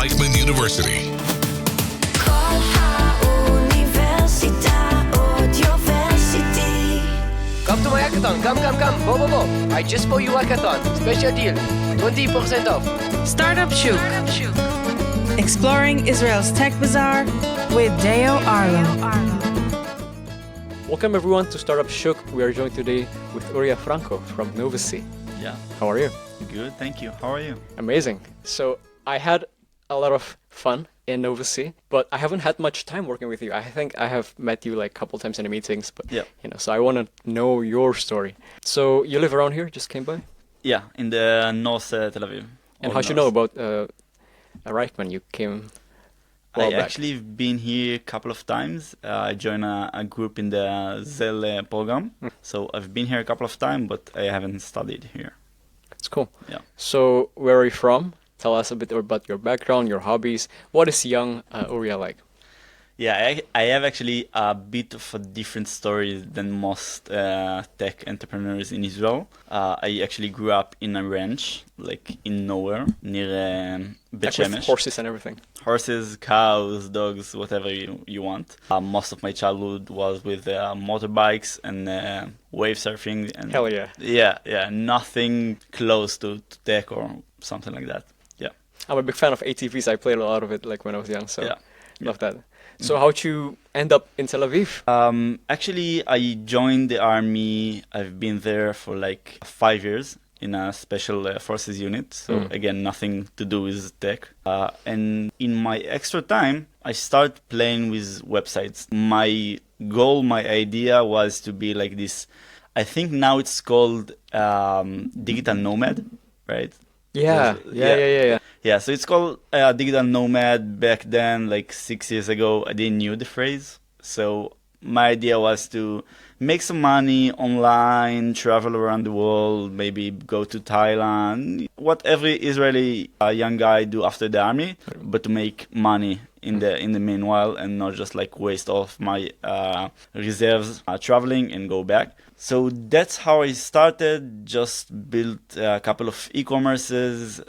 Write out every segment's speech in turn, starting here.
Reichman University. Come to my hackathon, come, bo. I just bought you hackathon, special deal, 20% off. Startup Shuk. Exploring Israel's tech bazaar with Deo Arlo. Welcome everyone to Startup Shuk. We are joined today with Uria Franko from Novacy. Yeah, How are you? good, thank you. How are you? Amazing. So I had a lot of fun in Novacy, but I haven't had much time working with you. I think I have met you like a couple times in the meetings, but Yeah. so I want to know your story. So you live around here, just came by? Yeah, in the North Tel Aviv. And All how'd you know north. about Reichman? You came a while I back. actually been here a couple of times. I joined a group in the Zell program. So I've been here a couple of times, but I haven't studied here. It's cool. Yeah. So where are you from? Tell us a bit about your background, your hobbies. What is young Uria like? Yeah, I have actually a bit of a different story than most tech entrepreneurs in Israel. I actually grew up in a ranch, like in nowhere, near Bet Like with Shemesh. horses and everything. Horses, cows, dogs, whatever you want. Most of my childhood was with motorbikes and wave surfing. And Hell yeah. Yeah, nothing close to tech or something like that. Yeah. I'm a big fan of ATVs. I played a lot of it like when I was young, so Yeah. love that. So how'd you end up in Tel Aviv? Actually, I joined the army. I've been there for like 5 years in a special forces unit. So again, nothing to do with tech. And in my extra time, I started playing with websites. My goal, my idea was to be like this. I think now it's called digital nomad, right? Yeah. Yeah, so it's called digital nomad. Back then, like 6 years ago, I didn't knew the phrase. So my idea was to make some money online, travel around the world, maybe go to Thailand, what every Israeli young guy do after the army, but to make money in the meanwhile and not just like waste off my reserves traveling and go back. So that's how I started. Just built a couple of e-commerces,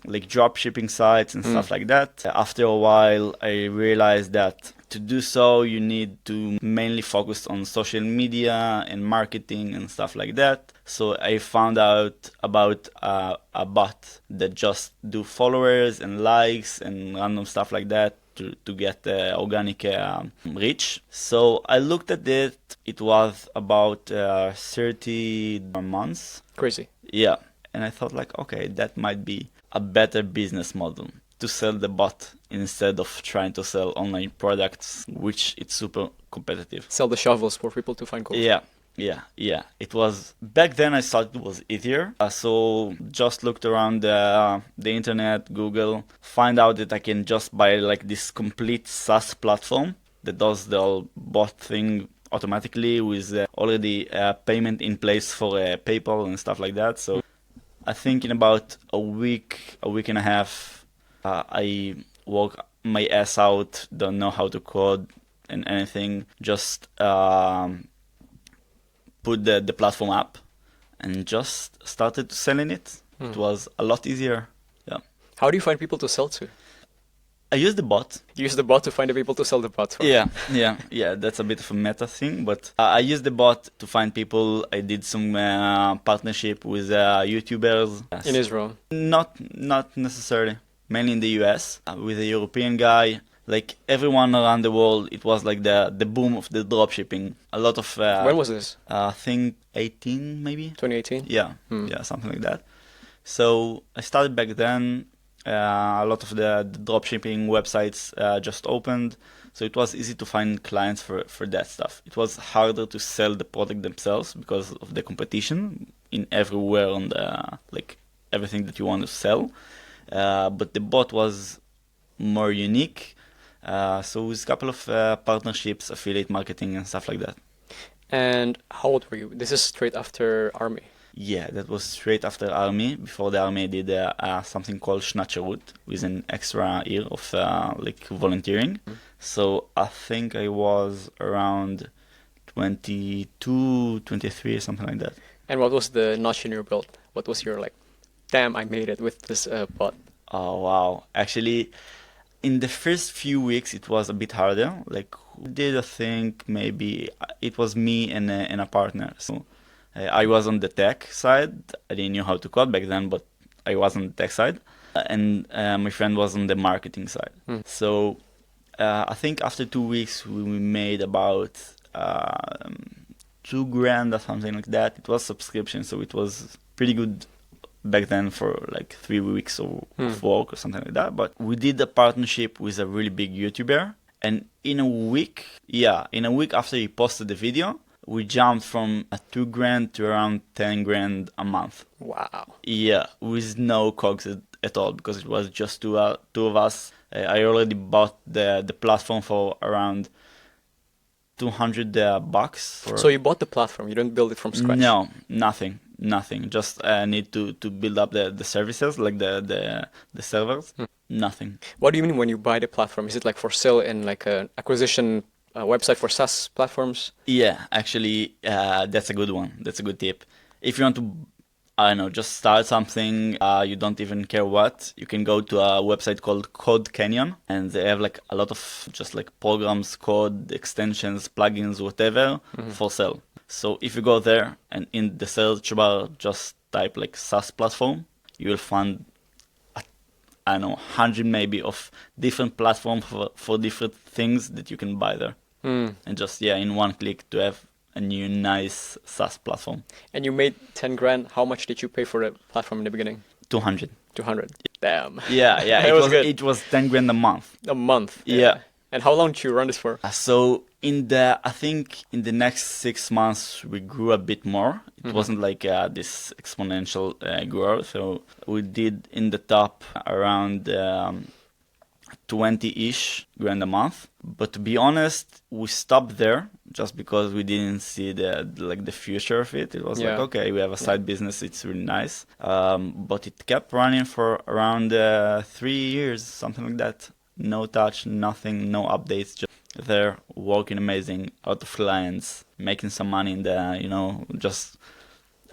like drop shipping sites and stuff like that. After a while, I realized that to do so, you need to mainly focus on social media and marketing and stuff like that. So I found out about a bot that just do followers and likes and random stuff like that to get organic reach. So I looked at it. It was about 30 months. Crazy. Yeah. And I thought like, okay, that might be a better business model to sell the bot instead of trying to sell online products, which it's super competitive. Sell the shovels for people to find gold. Yeah. It was back then. I thought it was easier. So just looked around the internet, Google, find out that I can just buy like this complete SaaS platform that does the whole bot thing automatically with already payment in place for PayPal and stuff like that. So I think in about a week and a half, I work my ass out. Don't know how to code and anything. Just put the platform up and just started selling it. It was a lot easier. Yeah. How do you find people to sell to? I used the bot. You use the bot to find the people to sell the bot for. Yeah. That's a bit of a meta thing, but I used the bot to find people. I did some partnership with YouTubers. In Israel. Not necessarily. Mainly in the US with a European guy. Like everyone around the world, it was like the boom of the dropshipping. A lot of When was this? I think 18 maybe. 2018? Yeah, something like that. So I started back then. A lot of the dropshipping websites just opened, so it was easy to find clients for that stuff. It was harder to sell the product themselves because of the competition in everywhere on the like everything that you want to sell. But the bot was more unique. So with a couple of partnerships, affiliate marketing and stuff like that. And how old were you? This is straight after army. Yeah, that was straight after army. Before the army, I did something called Shnat Sharut with an extra year of like volunteering. So I think I was around 22, 23, something like that. And what was the notch in your belt? What was your like, damn, I made it with this bot? Oh wow. Actually, in the first few weeks it was a bit harder. Like who did I think maybe it was me and a partner. So I was on the tech side. I didn't know how to code back then, but I was on the tech side, and my friend was on the marketing side. So I think after 2 weeks we made about 2 grand or something like that. It was subscription, so it was pretty good back then for like 3 weeks of work or something like that. But we did a partnership with a really big YouTuber, and in a week, after he posted the video, we jumped from a 2 grand to around 10 grand a month. Wow. Yeah, with no cogs at all, because it was just two of us. I already bought the platform for around $200 bucks. So you bought the platform, you didn't build it from scratch? No, nothing. Just need to build up the services, like the servers. Nothing. What do you mean when you buy the platform? Is it like for sale in like an acquisition website for SaaS platforms? Yeah, actually, that's a good one. That's a good tip. If you want to, I don't know, just start something, you don't even care what, you can go to a website called Code Canyon, and they have like a lot of just like programs, code, extensions, plugins, whatever, for sale. So if you go there and in the search bar just type like SaaS platform, you will find, I don't know, 100 maybe of different platforms for different things that you can buy there. And just, in one click to have a new nice SaaS platform. And you made 10 grand. How much did you pay for the platform in the beginning? 200. 200. Damn. Yeah, It was good. It was 10 grand a month. A month. Yeah. And how long did you run this for? So I think in the next 6 months we grew a bit more. It wasn't like this exponential growth. So we did in the top around 20-ish grand a month. But to be honest, we stopped there just because we didn't see the future of it. It was like, okay, we have a side business. It's really nice. But it kept running for around 3 years, something like that. No touch, nothing, no updates, just there working amazing, out of clients, making some money in the, just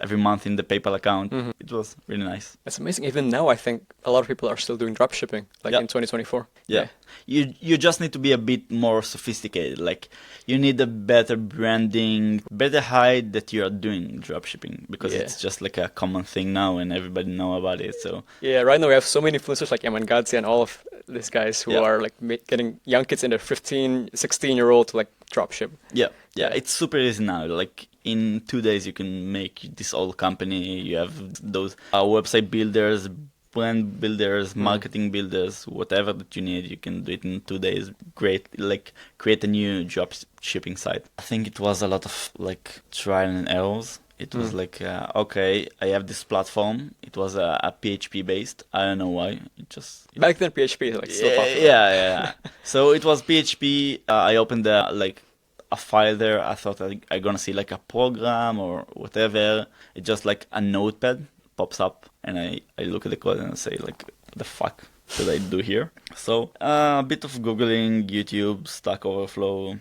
every month in the PayPal account. It was really nice. That's amazing. Even now, I think a lot of people are still doing drop shipping, like in 2024. Yeah. You just need to be a bit more sophisticated. Like you need a better branding, better hide that you are doing drop shipping, because it's just like a common thing now and everybody know about it. So right now we have so many influencers like Eman Gadzi and all of these guys who are like getting young kids in their 15, 16-year-old to like drop ship. Yeah. It's super easy now. Like in 2 days you can make this whole company. You have those website builders, brand builders, marketing builders, whatever that you need, you can do it in 2 days. Great, like create a new drop shipping site. I think it was a lot of like trial and errors. It was like, okay, I have this platform. It was a PHP based. I don't know why. It just back then PHP is like still popular. Yeah. So it was PHP. I opened like a file there. I thought I'm gonna see like a program or whatever. It's just like a notepad pops up, and I look at the code and I say like, what the fuck should I do here? So a bit of Googling, YouTube, Stack Overflow.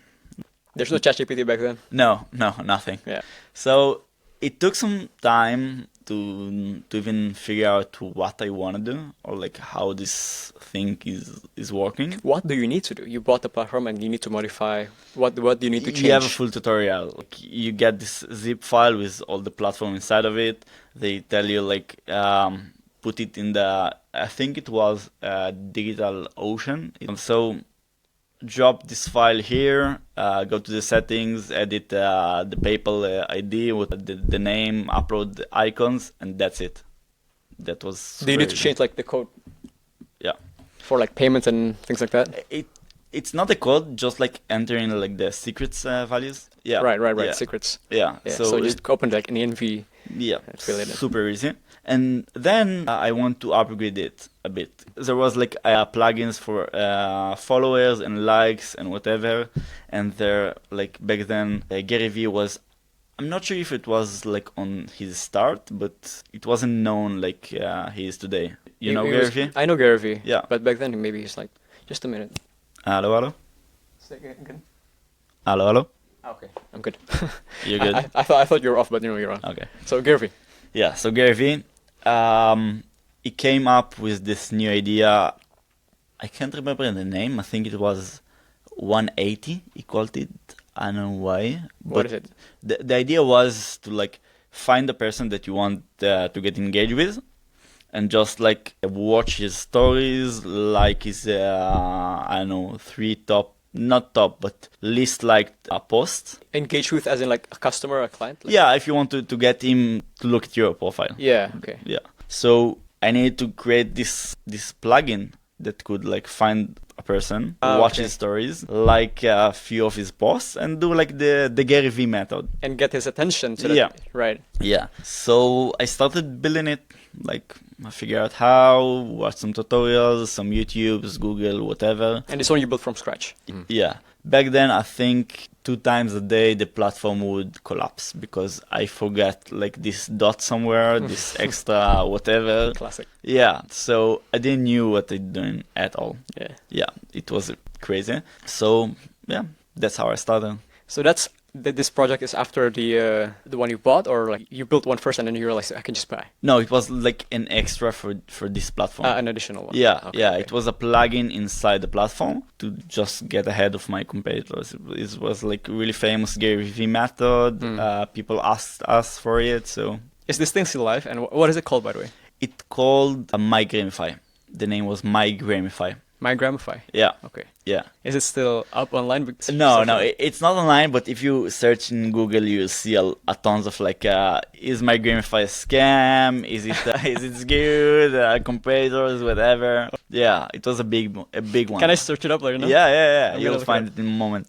There's no ChatGPT back then? No, nothing. Yeah. So it took some time to even figure out what I want to do, or like how this thing is working. What do you need to do? You bought the platform and you need to modify. What do you need to change? You have a full tutorial. Like, you get this zip file with all the platform inside of it. They tell you like put it in I think it was Digital Ocean. So drop this file here, go to the settings, edit the PayPal ID with the name, upload the icons, and that's it. That was. Do you need to change like the code? Yeah. For like payments and things like that? It's not the code, just like entering like the secrets values. Yeah. Right. Yeah. Secrets. Yeah. So just open like an env. Yeah. Fill it in. Super easy. And then I want to upgrade it a bit. There was like plugins for followers and likes and whatever. And there, like back then, Gary Vee was, I'm not sure if it was like on his start, but it wasn't known like he is today. You know Gary Vee? I know Gary Vee. Yeah. But back then maybe he's like, just a minute. Hello? Say again. Hello? Okay, I'm good. You're good? I thought you were off, but you're on. Okay. So Gary Vee. Yeah, so Gary Vee, he came up with this new idea. I can't remember the name. I think it was 180. He called it. I don't know why. What But is it? the idea was to like find the person that you want to get engaged with, and just like watch his stories, like his I don't know, three top, not top, but least liked posts. Engage with as in like a customer or a client? Like, Yeah, if you want to get him to look at your profile. Yeah, okay. Yeah. So I needed to create this plugin that could like find a person, watch okay. his stories, like a few of his posts, and do like the Gary V method. And get his attention. So that, Yeah. Right. Yeah. So I started building it. Like I figured out how, watched some tutorials, some YouTubes, Google, whatever. And this one you built from scratch. Yeah. Back then, I think 2 times a day the platform would collapse because I forgot like this dot somewhere, this extra whatever. Classic. Yeah. So I didn't knew what I'm doing at all. Yeah. Yeah. It was crazy. So yeah, that's how I started. So that's this project is after the one you bought, or like you built one first and then you realized I can just buy No, it was like an extra for this platform. an additional one. Yeah, Okay, yeah. okay. It was a plugin inside the platform to just get ahead of my competitors. It was like really famous Gary V method. People asked us for it, so Is this thing still live? And what is it called, by the way? it called MyGramify. The name was MyGramify. MyGramify. Yeah, Okay. yeah. Is it still up online? No, it's not online. But if you search in Google, you'll see a tons of like, is MyGramify a scam? Is it is it good? Competitors, whatever. Yeah, it was a big one. Can I search it up later? No? Yeah. gonna You'll look find it it in a moment.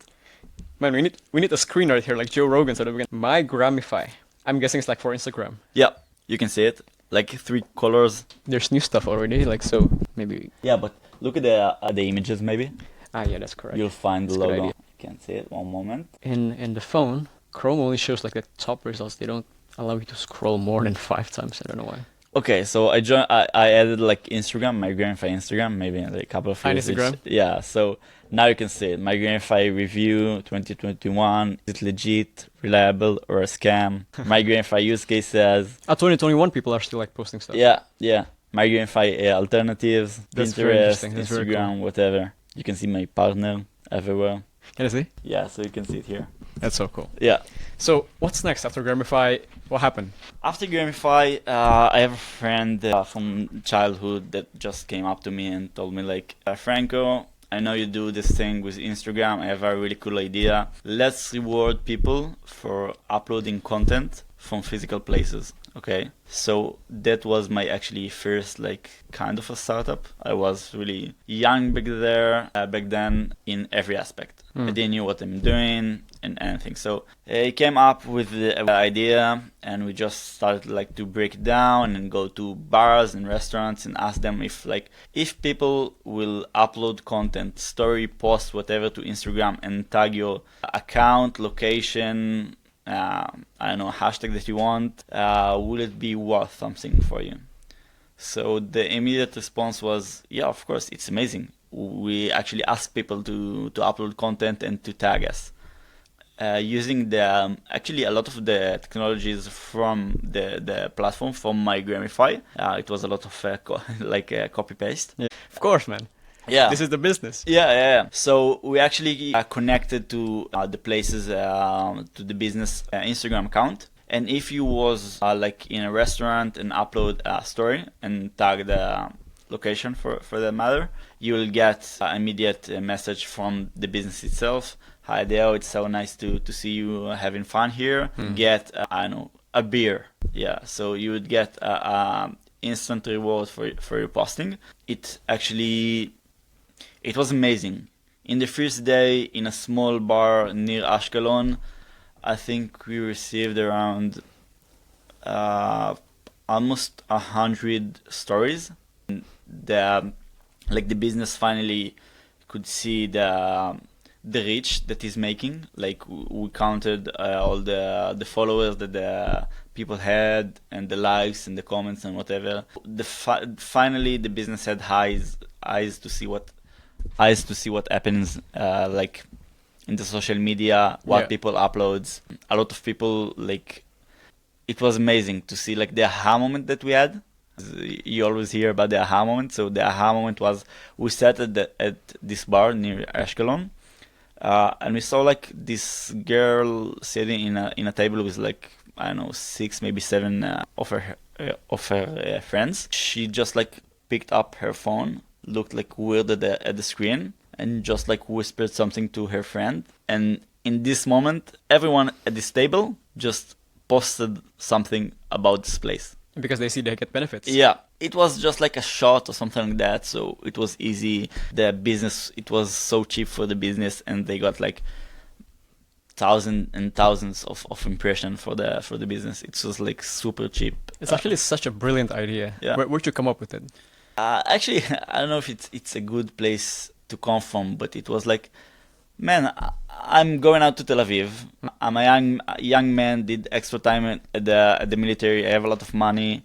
Man, we need a screen right here, like Joe Rogan, so that we can MyGramify. I'm guessing it's like for Instagram. Yeah, you can see it. Like 3 colors. There's new stuff already, like so maybe. Yeah, but look at the images maybe. Yeah, that's correct. You'll find the That's a good logo. idea. You can see it. One moment. In the phone, Chrome only shows like the top results. They don't allow you to scroll more than 5 times. I don't know why. Okay, so I added like Instagram, MyGramify Instagram, maybe like a couple of On years. Instagram? Yeah, so now you can see it. MyGramify review 2021. Is it legit, reliable, or a scam? MyGramify use cases. 2021 people are still like posting stuff. Yeah. MyGramify alternatives, That's very Pinterest, interesting. That's very Instagram, whatever. You can see my partner everywhere. Can I see? Yeah, so you can see it here. That's so cool. Yeah. So what's next after Gramify? What happened? After Gramify, I have a friend from childhood that just came up to me and told me like, Franco, I know you do this thing with Instagram. I have a really cool idea. Let's reward people for uploading content from physical places. Okay, so that was my actually first like kind of a startup. I was really young back then in every aspect. I didn't know what I'm doing and anything. So he came up with the idea, and we just started like to break it down and go to bars and restaurants and ask them if people will upload content, story, post, whatever to Instagram and tag your account, location, I don't know, hashtag that you want, will it be worth something for you? So the immediate response was, yeah, of course, it's amazing. We actually ask people to upload content and to tag us. Using actually a lot of the technologies from the platform, from MyGramify, it was a lot of copy paste. Yeah. Of course, man. Yeah. This is the business. Yeah. So we actually connected to the places, to the business Instagram account. And if you was like in a restaurant and upload a story and tag the location for the matter, you will get immediate message from the business itself. Hi Deo, it's so nice to see you having fun here. Get I don't know, a beer. Yeah. So you would get instant reward for your posting. It was amazing. In the first day, in a small bar near Ashkelon, I think we received around almost 100 stories. The business finally could see the reach that is making. Like we counted all the followers that the people had and the likes and the comments and whatever. Finally, the business had eyes to see what happens like in the social media, what people uploads. A lot of people, like, it was amazing to see like the aha moment that we had. You always hear about the aha moment. So the aha moment was we sat at this bar near Ashkelon, and we saw like this girl sitting in a table with like, I don't know, 6 maybe 7 of her friends. She just like picked up her phone, looked like weird at the screen, and just like whispered something to her friend. And in this moment, everyone at this table just posted something about this place. Because they see they get benefits. Yeah, it was just like a shot or something like that, so it was easy. The business, it was so cheap for the business, and they got like thousands and thousands of impression for the business. It was like super cheap. It's actually such a brilliant idea. Yeah. Where'd you come up with it? Actually, I don't know if it's a good place to come from, but it was like, man, I'm going out to Tel Aviv. I'm a young man, did extra time at the military. I have a lot of money.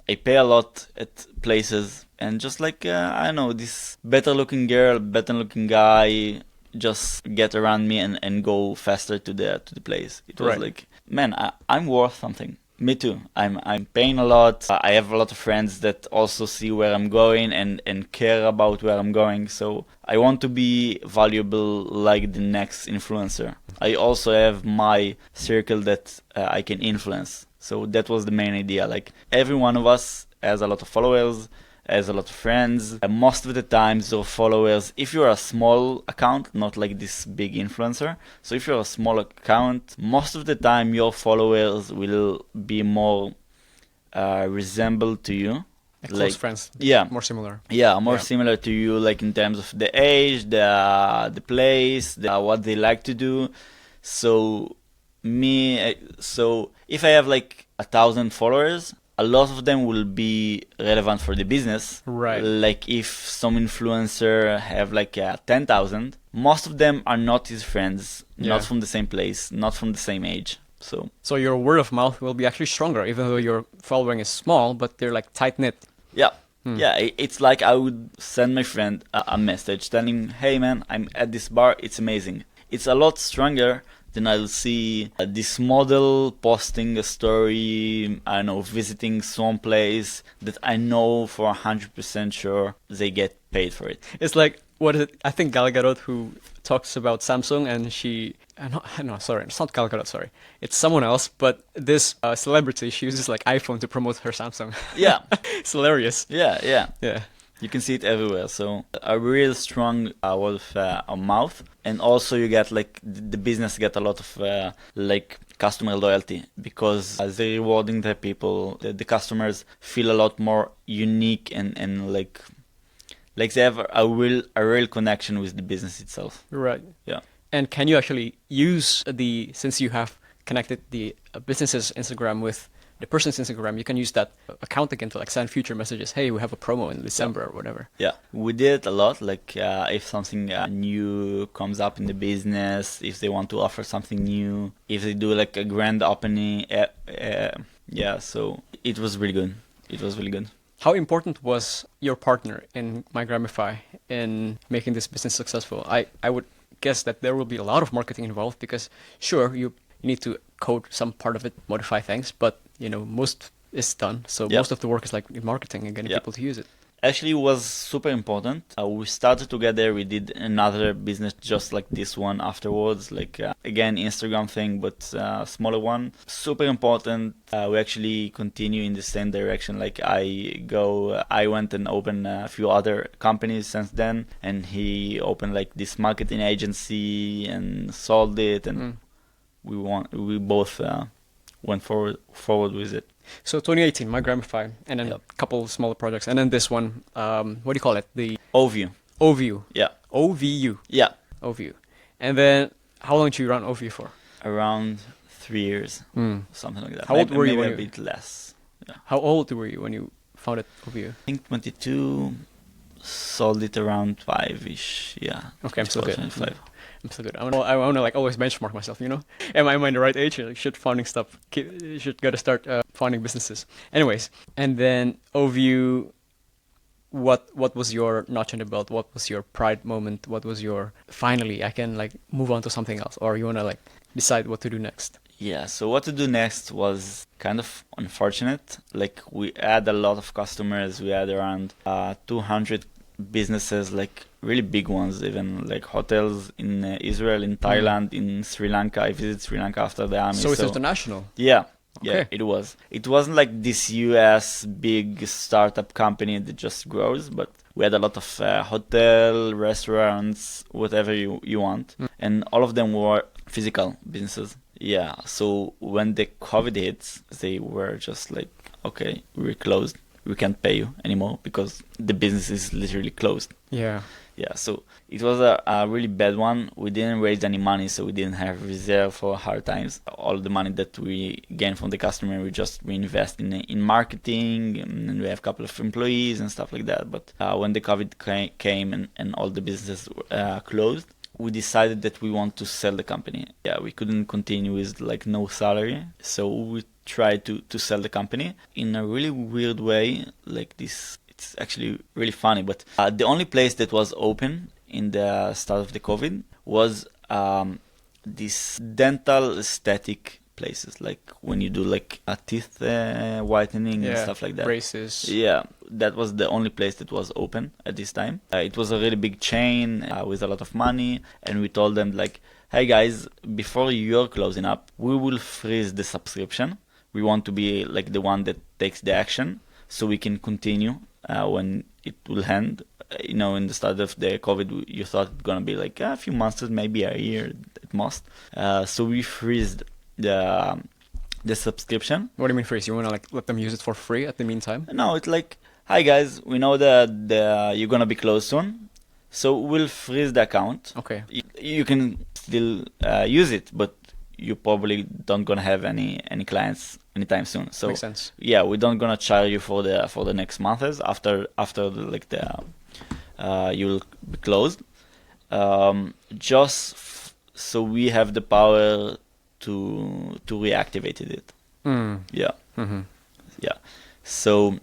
I pay a lot at places. And just like, I don't know, this better looking girl, better looking guy just get around me and go faster to the place. It was like, man, I'm worth something. Me too. I'm paying a lot. I have a lot of friends that also see where I'm going and care about where I'm going. So I want to be valuable like the next influencer. I also have my circle that I can influence. So that was the main idea. Like every one of us has a lot of followers, has a lot of friends. Most of the times your followers, if you're a small account, not like this big influencer, so if you're a small account, most of the time your followers will be more resemble to you. Close friends. Yeah. More similar. Yeah, more similar to you, like in terms of the age, the place, what they like to do. So if I have like 1,000 followers, a lot of them will be relevant for the business. Right. Like if some influencer have like 10,000, most of them are not his friends, not from the same place, not from the same age. So your word of mouth will be actually stronger, even though your following is small, but they're like tight knit. Yeah. Yeah, it's like I would send my friend a message telling him, hey man, I'm at this bar, it's amazing. It's a lot stronger than I'll see this model posting a story, I don't know, visiting some place that I know for 100% sure they get paid for it. It's like, what is it? I think Gal Gadot, who talks about Samsung, and she... no, sorry, it's not Gal Gadot, sorry. It's someone else, but this celebrity, she uses like iPhone to promote her Samsung. Yeah. It's hilarious. Yeah. Yeah. You can see it everywhere. So a real strong word of mouth, and also you get like the business get a lot of like customer loyalty because they're rewarding their people. The customers feel a lot more unique and like they have a real connection with the business itself. Right. Yeah. And can you actually use since you have connected the business's Instagram with the person's Instagram, you can use that account again to like send future messages. Hey, we have a promo in December or whatever. Yeah. We did it a lot. Like if something new comes up in the business, if they want to offer something new, if they do like a grand opening, so it was really good. It was really good. How important was your partner in MyGramify in making this business successful? I would guess that there will be a lot of marketing involved because sure, you need to code some part of it, modify things, but most is done. So most of the work is like in marketing and getting people to use it. Actually, it was super important. We started together. We did another business just like this one afterwards. Like again, Instagram thing, but smaller one. Super important. We actually continue in the same direction. Like I went and opened a few other companies since then, and he opened like this marketing agency and sold it, and we both went forward with it. So 2018, MyGramify, and then a couple smaller projects, and then this one, what do you call it? The OVU. OVU. Yeah. OVU. Yeah. OVU. And then, how long did you run OVU for? Around 3 years, something like that. How old were you? Maybe a bit less. Yeah. How old were you when you founded OVU? I think 22. Sold it around 5-ish. Yeah. Okay, I'm still good. 25. I'm still good. I want to like always benchmark myself. Am I in the right age? Like, should gotta start founding businesses. Anyways, and then OVU. What was your notch in the belt? What was your pride moment? What was your finally I can like move on to something else, or you wanna like decide what to do next? Yeah, so what to do next was kind of unfortunate. Like we had a lot of customers. We had around 200 businesses, like really big ones, even like hotels in Israel, in Thailand, in Sri Lanka. I visited Sri Lanka after the army. So it's international. Yeah, yeah, Okay. it was. It wasn't like this US big startup company that just grows, but we had a lot of hotel, restaurants, whatever you want. And all of them were physical businesses. Yeah, so when the COVID hits, they were just like, okay, we're closed. We can't pay you anymore because the business is literally closed. Yeah. Yeah, so it was a really bad one. We didn't raise any money, so we didn't have reserve for hard times. All the money that we gain from the customer, we just reinvest in marketing, and we have a couple of employees and stuff like that. But when the COVID came and all the businesses closed, we decided that we want to sell the company. Yeah, we couldn't continue with like no salary, so we tried to sell the company in a really weird way, like this. It's actually really funny, but the only place that was open in the start of the COVID was this dental aesthetic places, like when you do like a teeth whitening and stuff like that. Braces. Yeah, that was the only place that was open at this time. It was a really big chain with a lot of money, and we told them like, hey guys, before you're closing up, we will freeze the subscription. We want to be like the one that takes the action so we can continue when it will end. You know, in the start of the COVID, you thought it's gonna be like a few months, maybe a year at most. So we freezed the subscription. What do you mean freeze? You want to like let them use it for free at the meantime? No, it's like, hi guys, we know that you're gonna be closed soon, so we'll freeze the account. Okay. You can still use it, but you probably don't gonna have any clients anytime soon. So Makes sense. yeah, we don't gonna charge you for the next months after you'll be closed. So we have the power to reactivate it. Yeah. Mm-hmm. Yeah. So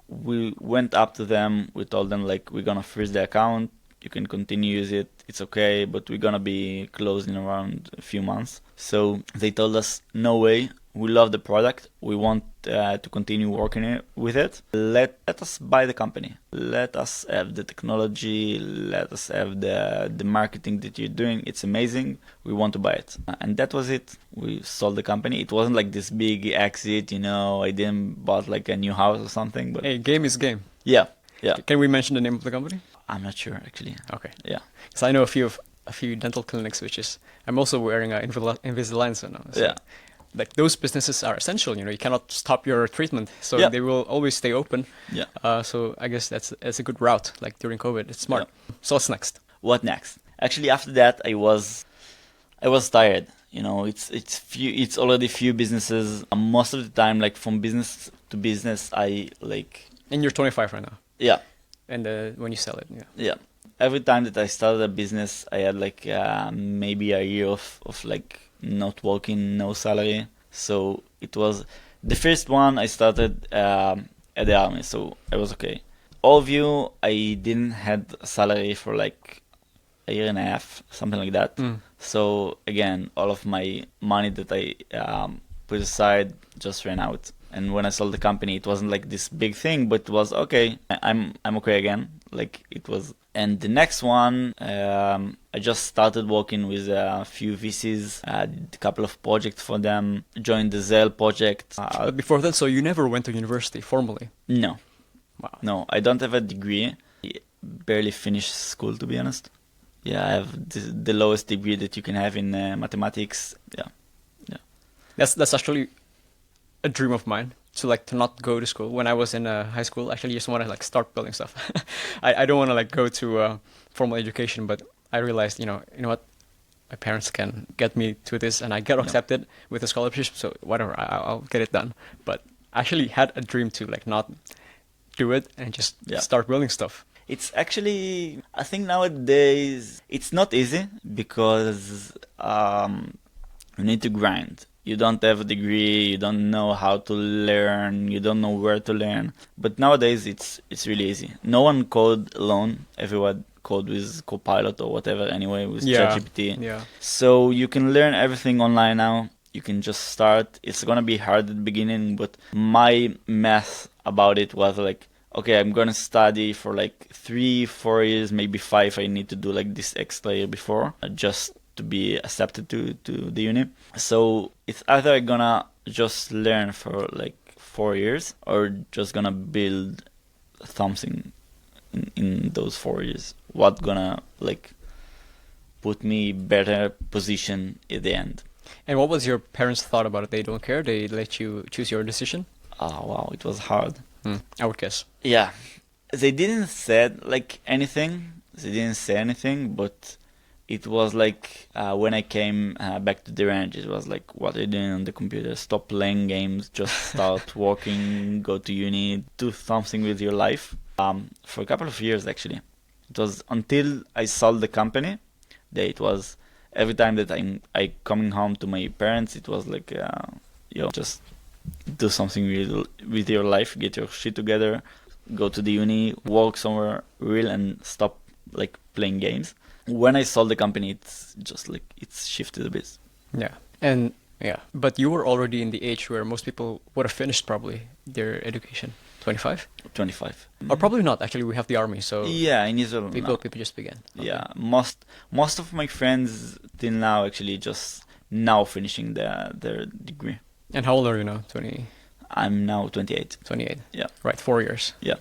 we went up to them. We told them like, we're gonna freeze the account. You can continue use it. It's okay, but we're gonna be closed in around a few months. So they told us, no way. We love the product. We want to continue working with it. Let us buy the company. Let us have the technology. Let us have the marketing that you're doing. It's amazing. We want to buy it. And that was it. We sold the company. It wasn't like this big exit, you know. I didn't bought like a new house or something. But Hey, game is game. yeah, yeah. Can we mention the name of the company? I'm not sure actually. Okay. Yeah. So I know a few dental clinics, which is I'm also wearing an Invisalign so now. So Yeah. Like those businesses are essential. You know, you cannot stop your treatment, so Yeah. they will always stay open. Yeah. So I guess that's a good route. Like during COVID, it's smart. So what's next? What next? Actually, after that, I was tired. You know, it's already few businesses. Most of the time, like from business to business, I like. And you're 25 right now. Yeah. And when you sell it, yeah. Yeah. Every time that I started a business, I had like maybe a year of like not working, no salary. So it was the first one I started at the army, so I was okay. All of you, I didn't had a salary for like a year and a half, something like that. So again, all of my money that I put aside just ran out. And when I sold the company, it wasn't like this big thing, but it was okay. I'm okay again. Like it was. And the next one, I just started working with a few VCs, did a couple of projects for them, joined the Zelle project. But before that, so you never went to university formally? No. Wow. No, I don't have a degree. I barely finished school, to be honest. Yeah, I have the lowest degree that you can have in mathematics. Yeah. That's actually a dream of mine to not go to school. When I was in high school, actually just want to like start building stuff. I don't want to like go to formal education, but I realized, you know what, my parents can get me to this, and I get accepted with a scholarship. So whatever, I'll get it done. But I actually had a dream to like not do it and just start building stuff. It's actually, I think nowadays it's not easy because you need to grind. You don't have a degree, you don't know how to learn, you don't know where to learn. But nowadays it's really easy. No one code alone. Everyone code with Copilot or whatever anyway, with ChatGPT. Yeah. So you can learn everything online now. You can just start. It's gonna be hard at the beginning, but my math about it was like, okay, I'm gonna study for like 3-4 years, maybe 5. I need to do like this extra year before, just to be accepted to the uni. So it's either I'm gonna just learn for like 4 years or just gonna build something in those 4 years. What gonna like put me better position at the end. And what was your parents' thought about it? They don't care? They let you choose your decision? Oh wow, it was hard. I would guess. Yeah, they didn't say like anything. They didn't say anything, but it was like when I came back to the ranch, it was like, what are you doing on the computer? Stop playing games, just start working, go to uni, do something with your life. For a couple of years, actually. It was until I sold the company that it was every time that I coming home to my parents, it was like, just do something with your life, get your shit together, go to the uni, work somewhere real, and stop like playing games. When I sold the company, it's just like it's shifted a bit. Yeah. And yeah, but you were already in the age where most people would have finished probably their education. 25? 25. Or probably not. Actually, we have the army, so Yeah, in Israel. people no. just began. Yeah, most of my friends till now actually just now finishing their degree. And how old are you now? 20, I'm now 28. 28? Yeah. Right, 4 years. Yeah.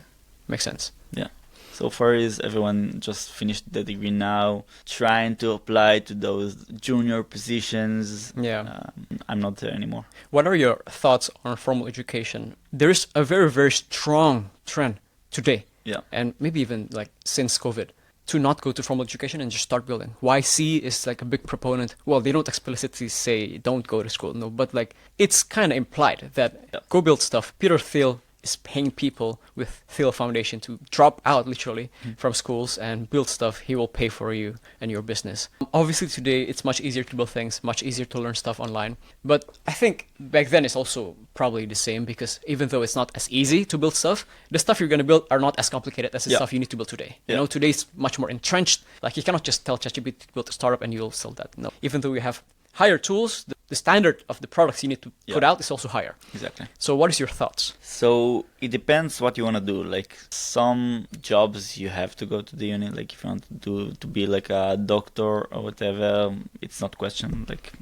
Makes sense. Yeah. So far is everyone just finished the degree now, trying to apply to those junior positions. Yeah. I'm not there anymore. What are your thoughts on formal education? There is a very, very strong trend today, Yeah. and maybe even like since COVID, to not go to formal education and just start building. YC is like a big proponent. Well, they don't explicitly say don't go to school, no, but like it's kind of implied that go build stuff. Peter Thiel is paying people with Thiel Foundation to drop out literally from schools and build stuff. He will pay for you and your business. Obviously today it's much easier to build things, much easier to learn stuff online. But I think back then it's also probably the same, because even though it's not as easy to build stuff, the stuff you're going to build are not as complicated as the stuff you need to build today. You know, today it's much more entrenched. Like you cannot just tell ChatGPT to build a startup and you'll sell that. No, even though we have higher tools, the standard of the products you need to put out is also higher. Exactly. So what is your thoughts? So it depends what you want to do. Like some jobs you have to go to the uni. Like if you want to be like a doctor or whatever, it's not question. Like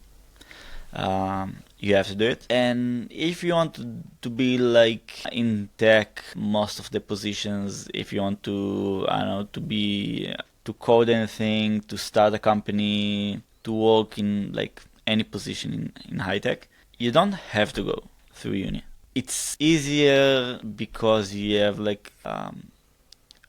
you have to do it. And if you want to be like in tech, most of the positions, if you want to, I don't know, to code anything, to start a company, to work in like any position in high tech, you don't have to go through uni. It's easier because you have like a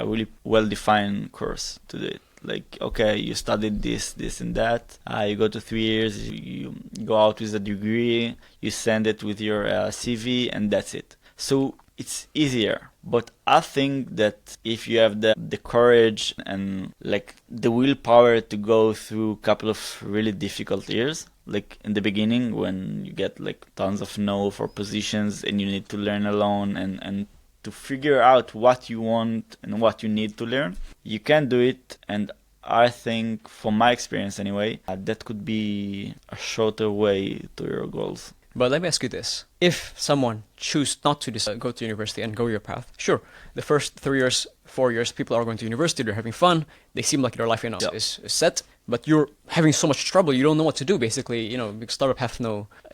really well-defined course to do it. Like, okay, you studied this and that. You go to 3 years, you go out with a degree, you send it with your CV, and that's it. So it's easier. But I think that if you have the courage and like the willpower to go through a couple of really difficult years, like in the beginning when you get like tons of no for positions and you need to learn alone and to figure out what you want and what you need to learn, you can do it. And I think from my experience anyway, that could be a shorter way to your goals. But let me ask you this. If someone choose not to go to university and go your path, sure, the first 3 years, 4 years, people are going to university, they're having fun, they seem like their life is set, but you're having so much trouble, you don't know what to do, basically. You know, big startup have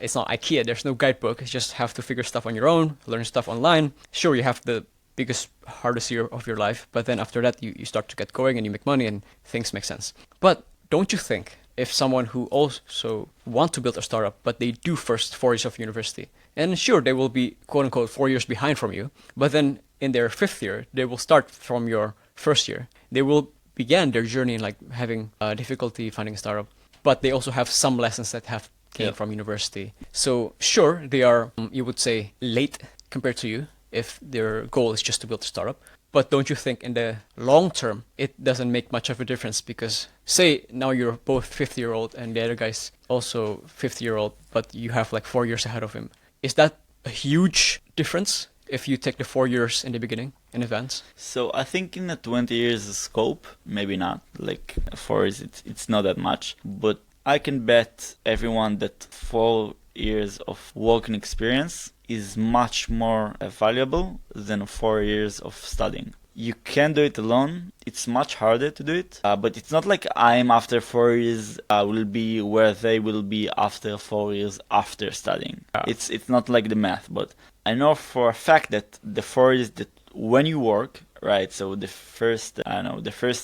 it's not IKEA, there's no guidebook, you just have to figure stuff on your own, learn stuff online. Sure, you have the biggest, hardest year of your life, but then after that, you start to get going and you make money and things make sense. But don't you think, if someone who also want to build a startup, but they do first 4 years of university, and sure, they will be quote unquote 4 years behind from you, but then in their 5th year, they will start from your 1st year. They will begin their journey in like having difficulty finding a startup, but they also have some lessons that have came from university. So sure, they are, you would say, late compared to you if their goal is just to build a startup. But don't you think in the long term, it doesn't make much of a difference? Because say now you're both 50-year-old and the other guy's also 50-year-old, but you have like 4 years ahead of him. Is that a huge difference if you take the 4 years in the beginning in advance? So I think in the 20 years scope, maybe not. Like 4 years, it's not that much. But I can bet everyone that 4 years of working experience is much more valuable than 4 years of studying. You can do it alone. It's much harder to do it, but it's not like I'm after 4 years will be where they will be after 4 years after studying. It's not like the math, but I know for a fact that the 4 years that when you work, right? So the first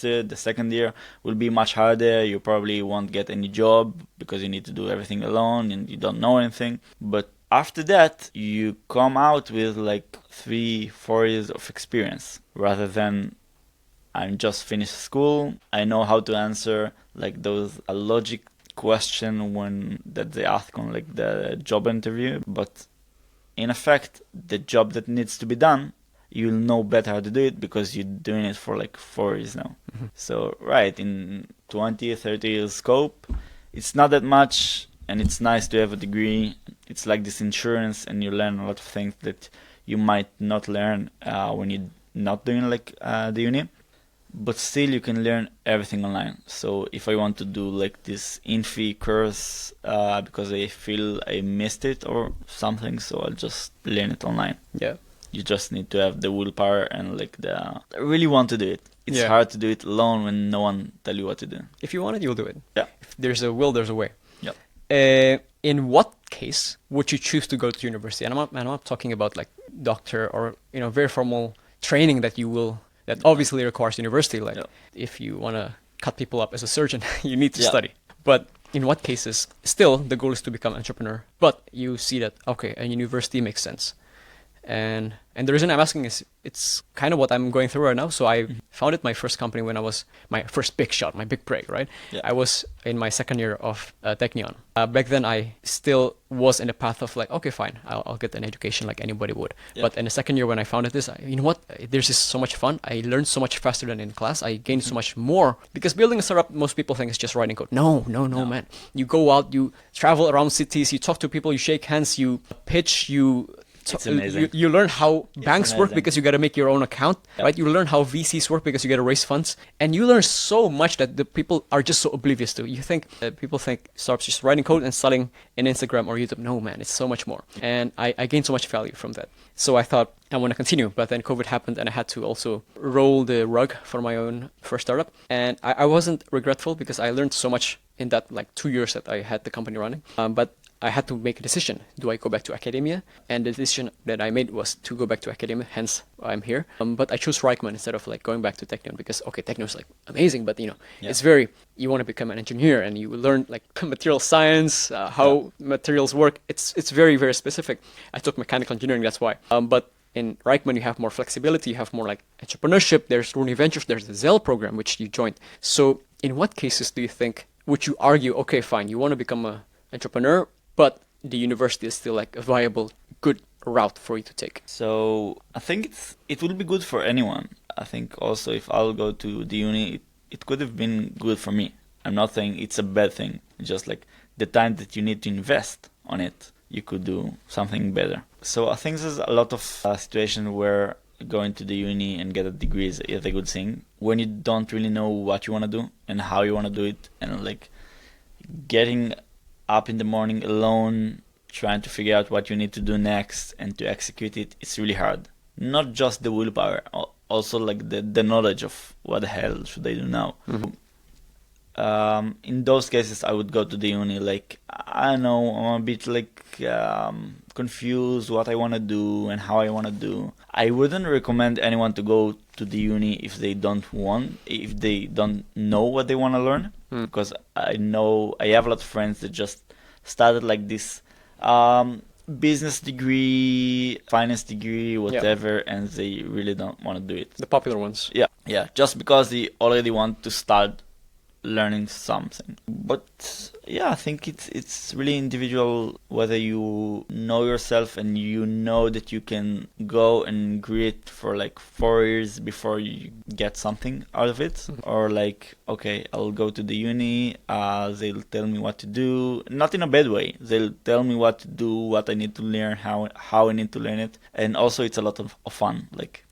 year, the second year will be much harder. You probably won't get any job because you need to do everything alone and you don't know anything. But after that, you come out with like 3-4 years of experience rather than I'm just finished school. I know how to answer like those logic question that they ask on like the job interview. But in effect, the job that needs to be done, you'll know better how to do it because you're doing it for like 4 years now. Mm-hmm. So, right, in 20, 30 years scope, it's not that much and it's nice to have a degree. It's like this insurance and you learn a lot of things that you might not learn when you're not doing like the uni. But still you can learn everything online. So if I want to do like this Infi course because I feel I missed it or something, so I'll just learn it online. Yeah. You just need to have the willpower and like I really want to do it. It's hard to do it alone when no one tell you what to do. If you want it, you'll do it. Yeah. If there's a will, there's a way. Yeah. In what case would you choose to go to university? And I'm not talking about like doctor or very formal training that obviously requires university. Like if you want to cut people up as a surgeon, you need to study. But in what cases, still the goal is to become an entrepreneur. But you see that a university makes sense. And the reason I'm asking is it's kind of what I'm going through right now. So I founded my first company when I was my first big shot, my big break, right? Yeah. I was in my second year of Technion. Back then, I still was in the path of like, okay, fine, I'll get an education like anybody would. Yeah. But in the second year when I founded this, there's just so much fun. I learned so much faster than in class. I gained so much more. Because building a startup, most people think it's just writing code. No, man. You go out, you travel around cities, you talk to people, you shake hands, you pitch, it's amazing. You learn how banks work because you got to make your own account, right? You learn how VCs work because you got to raise funds, and you learn so much that the people are just so oblivious to. You think people think startups just writing code and selling in Instagram or YouTube. No, man, it's so much more, and I gained so much value from that. So I thought I want to continue, but then COVID happened, and I had to also roll the rug for my own first startup, and I wasn't regretful because I learned so much in that like 2 years that I had the company running, but I had to make a decision. Do I go back to academia? And the decision that I made was to go back to academia, hence I'm here. But I chose Reichman instead of like going back to Technion because, Technion is like amazing, but it's you want to become an engineer and you learn like material science, how materials work. It's very, very specific. I took mechanical engineering, that's why. But in Reichman, you have more flexibility, you have more like entrepreneurship. There's Rooney Ventures, there's the Zell program, which you joined. So in what cases do you think, would you argue, okay, fine, you want to become an entrepreneur, but the university is still like a viable, good route for you to take? So I think it will be good for anyone. I think also if I'll go to the uni, it could have been good for me. I'm not saying it's a bad thing. It's just like the time that you need to invest on it, you could do something better. So I think there's a lot of situations where going to the uni and get a degree is a good thing. When you don't really know what you want to do and how you want to do it, and like getting up in the morning alone, trying to figure out what you need to do next and to execute it, it's really hard. Not just the willpower, also like the knowledge of what the hell should I do now. Mm-hmm. In those cases, I would go to the uni. Like, I don't know, I'm a bit like confused what I want to do and how I want to do. I wouldn't recommend anyone to go to the uni if they don't know what they want to learn. Because I have a lot of friends that just started like this business degree, finance degree, whatever, and they really don't want to do it. The popular ones. Yeah, just because they already want to start learning something. But yeah, I think it's really individual whether you know yourself and you know that you can go and grit for like 4 years before you get something out of it, or like, okay, I'll go to the uni, they'll tell me what to do, not in a bad way, they'll tell me what to do, what I need to learn, how I need to learn it, and also it's a lot of fun. Like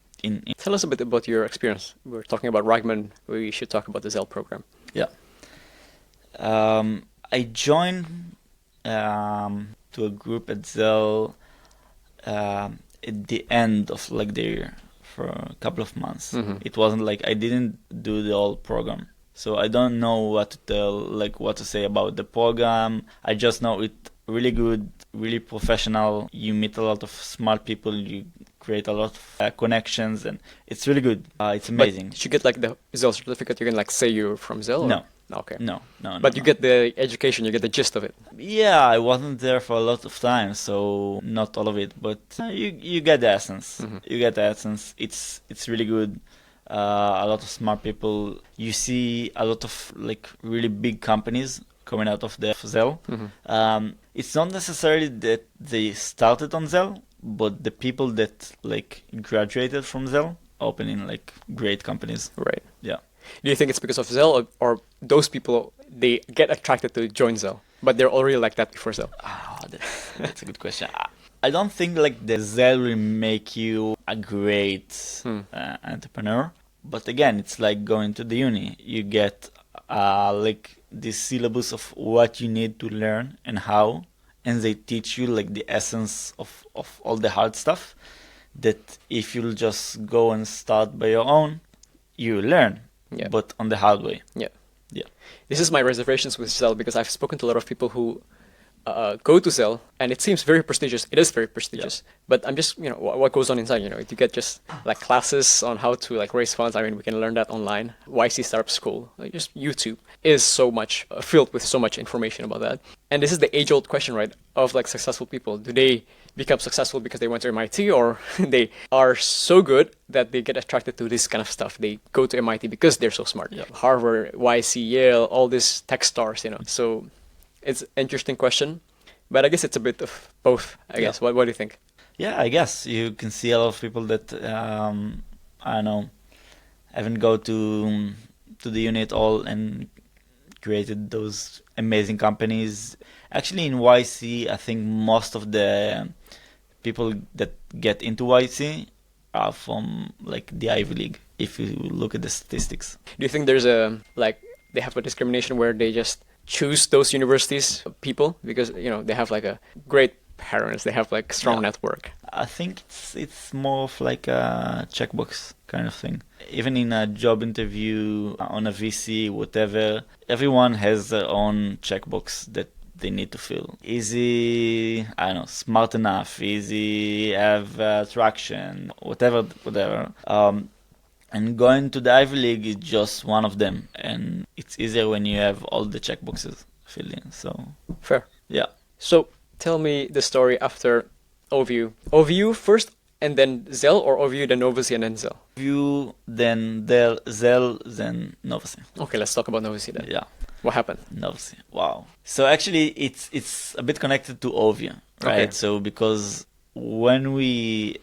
Tell us a bit about your experience. We're talking about Reichman, we should talk about the Zell program. Yeah. I joined to a group at Zell at the end of like the year for a couple of months. It wasn't like I didn't do the whole program. So I don't know what to tell, like what to say about the program. I just know it really good, really professional. You meet a lot of smart people. You create a lot of connections, and it's really good. It's amazing. But did you get like the Zell certificate? You can like say you're from Zell? Or? No. Okay. No. But you get the education, you get the gist of it. Yeah, I wasn't there for a lot of time, so not all of it, but you get the essence. You get the essence. It's really good. A lot of smart people. You see a lot of like really big companies coming out of the Zell. It's not necessarily that they started on Zell, but the people that like graduated from Zell opening like great companies. Right. Yeah. Do you think it's because of Zell, or those people, they get attracted to join Zell, but they're already like that before Zell? That's a good question. I don't think like the Zell will make you a great entrepreneur. But again, it's like going to the uni. You get like the syllabus of what you need to learn and how, and they teach you like the essence of all the hard stuff that if you'll just go and start by your own, you learn, but on the hard way. Yeah. Yeah. This is my reservations with Zell, because I've spoken to a lot of people who go to Zell, and it seems very prestigious. It is very prestigious. But I'm just, what goes on inside, you get just like classes on how to like raise funds. I mean, we can learn that online. YC Startup School, like just YouTube is so much filled with so much information about that. And this is the age-old question, right, of like successful people. Do they become successful because they went to MIT, or they are so good that they get attracted to this kind of stuff? They go to MIT because they're so smart. Harvard, YC, Yale, all these tech stars, So it's an interesting question, but I guess it's a bit of both, I guess. What do you think? Yeah, I guess you can see a lot of people that, I don't know, haven't go to the uni at all and created those amazing companies. Actually, in YC, I think most of the people that get into YC are from like the Ivy League, if you look at the statistics. Do you think there's they have a discrimination where they just choose those universities people because they have like a great parents, they have like strong network? I think it's more of like a checkbox kind of thing. Even in a job interview on a VC, whatever, everyone has their own checkbox that they need to fill. Easy, I don't know, smart enough, easy, have traction, whatever. And going to the Ivy League is just one of them, and it's easier when you have all the checkboxes filled in. So fair. Yeah. So tell me the story after OVU. OVU first, and then Zell, or OVU then Novacy and then Zell? OVU, then Zell, then Novacy. Okay, let's talk about Novacy then. Yeah. What happened? Novacy. Wow. So actually, it's a bit connected to OVU, right? Okay. So because when we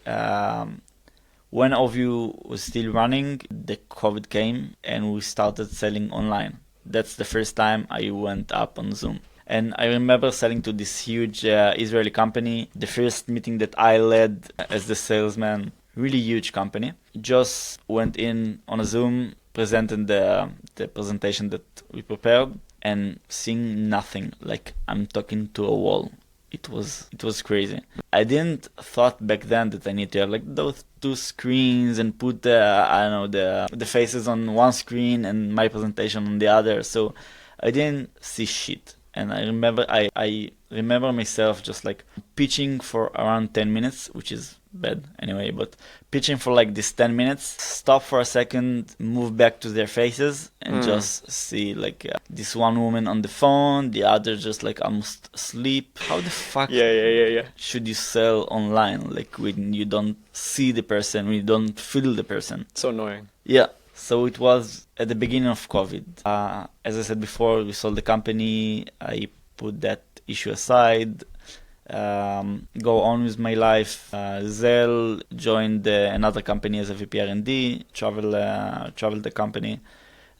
when OVU was still running, the COVID came and we started selling online. That's the first time I went up on Zoom. And I remember selling to this huge Israeli company. The first meeting that I led as the salesman, really huge company, just went in on a Zoom, presented the presentation that we prepared, and seeing nothing, like I'm talking to a wall. It was crazy. I didn't thought back then that I need to have like those two screens and put the faces on one screen and my presentation on the other. So I didn't see shit. And I remember myself just like pitching for around 10 minutes, which is bad anyway, but pitching for like this 10 minutes, stop for a second, move back to their faces, and just see like this one woman on the phone, the other just like almost asleep. How the fuck should you sell online, like when you don't see the person, when you don't feel the person? So annoying. Yeah. So it was at the beginning of COVID. As I said before, we sold the company. I put that issue aside, go on with my life. Zell joined another company as a VP R&D, travel the company.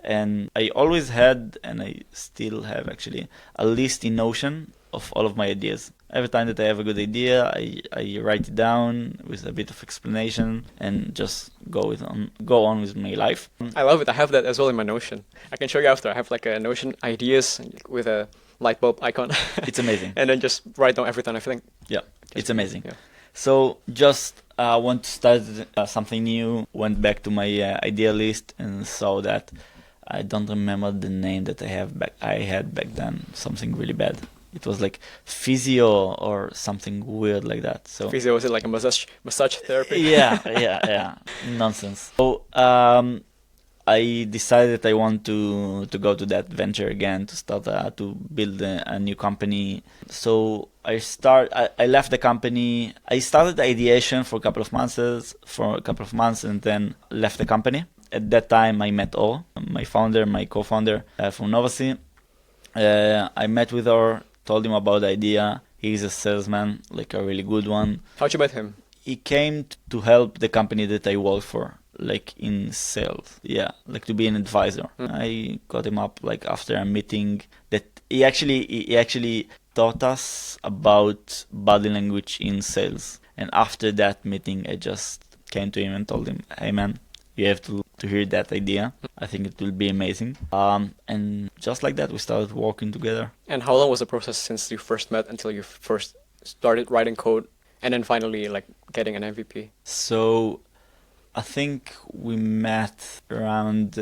And I always had, and I still have actually, a list in Notion of all of my ideas. Every time that I have a good idea, I write it down with a bit of explanation and just go on with my life. I love it. I have that as well in my Notion. I can show you after. I have like a Notion ideas with a light bulb icon. It's amazing. And then just write down everything. I think. Yeah, it's amazing. Yeah. So just want to start something new. Went back to my idea list and saw that I don't remember the name that I had back then. Something really bad. It was like physio or something weird like that. So Physio, was it like a massage therapy? yeah, nonsense. So I decided I want to go to that venture again to start to build a new company. So I left the company. I started ideation for a couple of months, and then left the company. At that time, I met Or, my co-founder from Novacy. I met with Or, told him about the idea. He's a salesman, like a really good one. How'd you met him? He came to help the company that I work for, like in sales. Yeah, like to be an advisor. I got him up like after a meeting that he actually taught us about body language in sales. And after that meeting, I just came to him and told him, "Hey man, you have to hear that idea. I think it will be amazing." And just like that, we started working together. And how long was the process since you first met until you first started writing code and then finally like getting an MVP? So I think we met around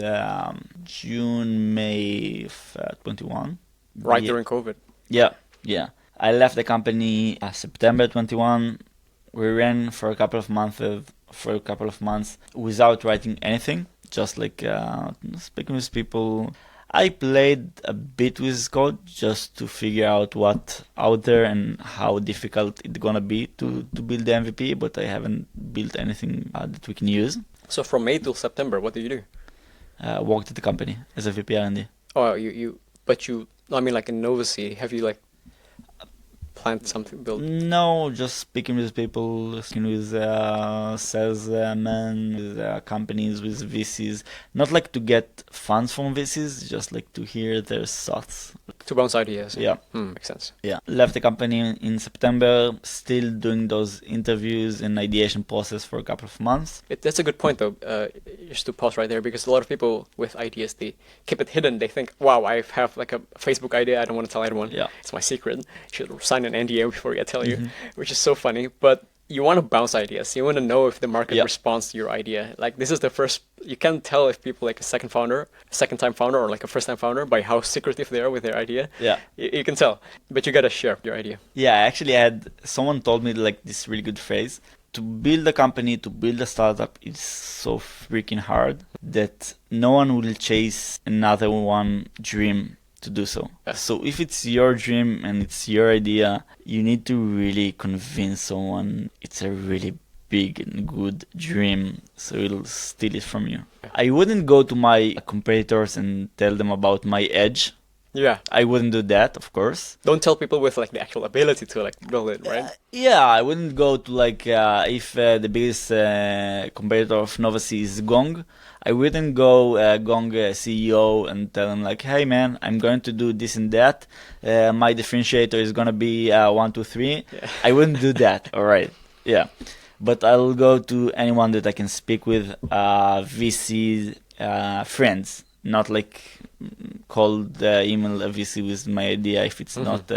June, May of 21. Right during COVID. Yeah. I left the company September 21. We ran for a couple of months without writing anything, just like speaking with people. I played a bit with code just to figure out what's out there and how difficult it's gonna be to build the MVP, but I haven't built anything that we can use. So from May till September, what did you do? Worked at the company as a VP R&D. Oh, I mean like in Novacy, have you like planned something, built? No, just speaking with people, speaking with salesmen, with companies, with VCs. Not like to get funds from VCs, just like to hear their thoughts. To bounce ideas. Yeah. Makes sense. Yeah. Left the company in September, still doing those interviews and ideation process for a couple of months. That's a good point though, just to pause right there, because a lot of people with ideas, they keep it hidden. They think, wow, I have like a Facebook idea, I don't want to tell anyone. Yeah. It's my secret. You should sign an NDA before I tell you, which is so funny. But you want to bounce ideas. You want to know if the market responds to your idea. Like this is the first, you can't tell if people like a second time founder or like a first time founder by how secretive they are with their idea. Yeah. You can tell, but you got to share your idea. Yeah, actually someone told me like this really good phrase. To build a company, to build a startup, is so freaking hard that no one will chase another one dream to do so. Yeah. So if it's your dream and it's your idea, you need to really convince someone it's a really big and good dream, so it'll steal it from you. Yeah. I wouldn't go to my competitors and tell them about my edge. Yeah. I wouldn't do that, of course. Don't tell people with like the actual ability to like build it, right? Yeah, I wouldn't go to like if the biggest competitor of Novacy is Gong. I wouldn't go Gong CEO and tell him like, "Hey man, I'm going to do this and that. My differentiator is gonna be 1, 2, 3." Yeah. I wouldn't do that. All right. Yeah, but I'll go to anyone that I can speak with, VC friends, not like call the email a VC with my idea if it's not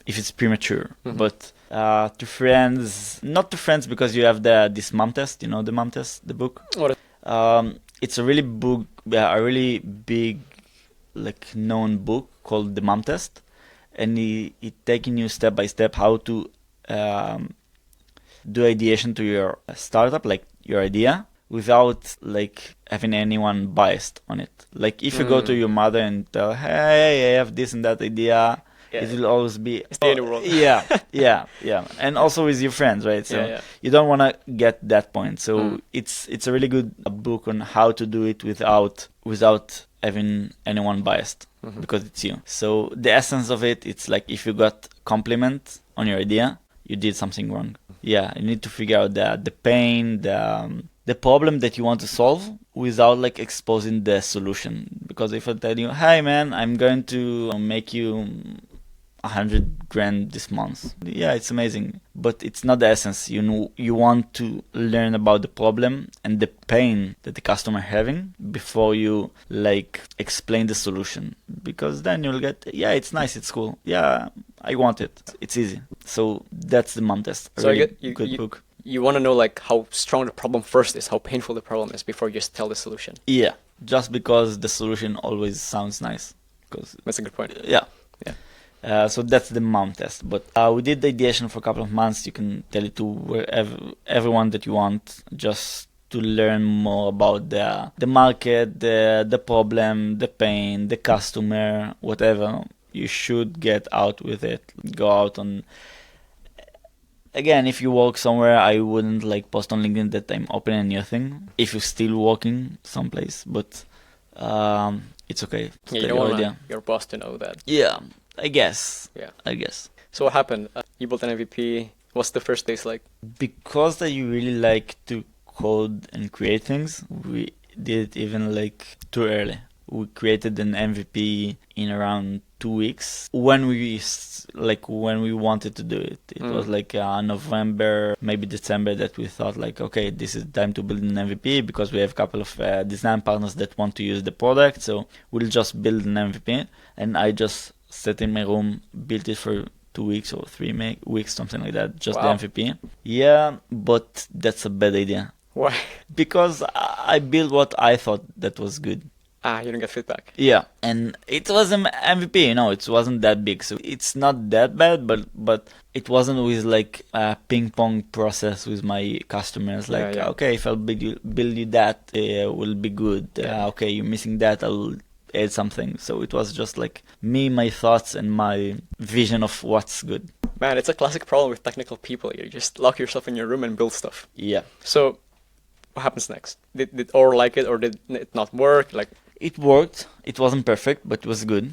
if it's premature. But to friends, not to friends because you have this mom test, you know, the mom test, the book. What? It's a really big, like known book called the mom test, and it taking you step by step how to do ideation to your startup, like your idea, without like having anyone biased on it. Like if you go to your mother and tell, "Hey, I have this and that idea," it will always be It's the end of the world. yeah, and also with your friends, right? So you don't want to get that point. So it's a really good book on how to do it without having anyone biased, because it's you. So the essence of it's like if you got compliment on your idea, you did something wrong. Yeah, you need to figure out the pain, the problem that you want to solve without like exposing the solution. Because if I tell you, "Hi man, I'm going to make you 100 grand this month. Yeah, it's amazing, but it's not the essence. You know, you want to learn about the problem and the pain that the customer having before you like explain the solution, because then you'll get, yeah, it's nice, it's cool, yeah, I want it, it's easy. So that's the mom test. So I Really get good book. You want to know like how strong the problem first is, how painful the problem is before you just tell the solution. Yeah, just because the solution always sounds nice. Because That's a good point. yeah. Yeah. So that's the mom test. But we did the ideation for a couple of months. You can tell it to wherever, everyone that you want, just to learn more about the market, the problem, the pain, the customer, whatever. You should get out with it. Go out on. Again, if you work somewhere, I wouldn't like post on LinkedIn that I'm opening a new thing. If you're still working someplace, but it's okay. Yeah, you don't want your boss to know that. Yeah, I guess. Yeah. I guess. So what happened? You built an MVP. What's the first days like? Because I really like to code and create things, we did it even like too early. We created an MVP in around 2 weeks when we wanted to do it. It was like November, maybe December, that we thought like, okay, this is time to build an MVP because we have a couple of design partners that want to use the product. So we'll just build an MVP. And I just sat in my room, built it for 2 weeks or 3 weeks, something like that, just Wow. the MVP. Yeah, but that's a bad idea. Why? Because I built what I thought that was good. You didn't get feedback. Yeah, and it was an MVP, you know, it wasn't that big, so it's not that bad, but it wasn't with like a ping pong process with my customers, like, Yeah. okay, if I'll build you that, will be good. Yeah. Okay, you're missing that, I'll add something. So it was just like me, my thoughts, and my vision of what's good. Man, it's a classic problem with technical people. You just lock yourself in your room and build stuff. Yeah. So what happens next? Did Or like it, or did it not work? Like, It worked. It wasn't perfect, but it was good.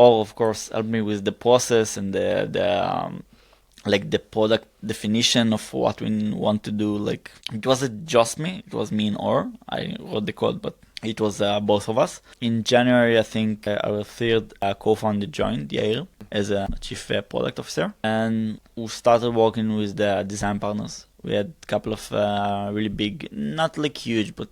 All of course helped me with the process and the product definition of what we want to do. Like, it wasn't just me; it was me and Or. I wrote the code, but it was both of us. In January, I think our third co-founder joined, Yair, as a chief product officer, and we started working with the design partners. We had a couple of really big, not like huge, but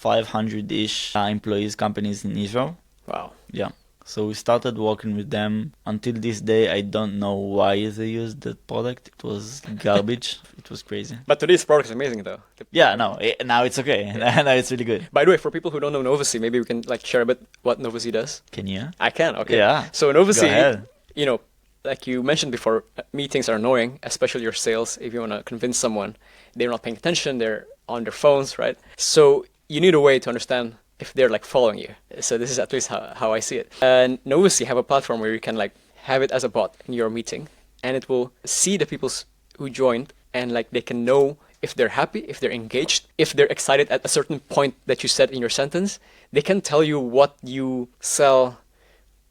500-ish employees, companies in Israel. wow. Yeah. So we started working with them. Until this day, I don't know why they used that product. It was garbage. It was crazy. But today's product is amazing, though. Yeah, no, now it's okay. Now it's really good. By the way, for people who don't know Novacy, maybe we can like share a bit what Novacy does. Can you? I can. Okay. Yeah. So Go Novacy, ahead. you know, like you mentioned before, meetings are annoying, especially your sales. If you want to convince someone, they're not paying attention. They're on their phones, right? So you need a way to understand if they're like following you. So this is at least how I see it. And Novacy have a platform where you can like have it as a bot in your meeting, and it will see the people who joined, and like they can know if they're happy, if they're engaged, if they're excited at a certain point that you said in your sentence. They can tell you what you sell,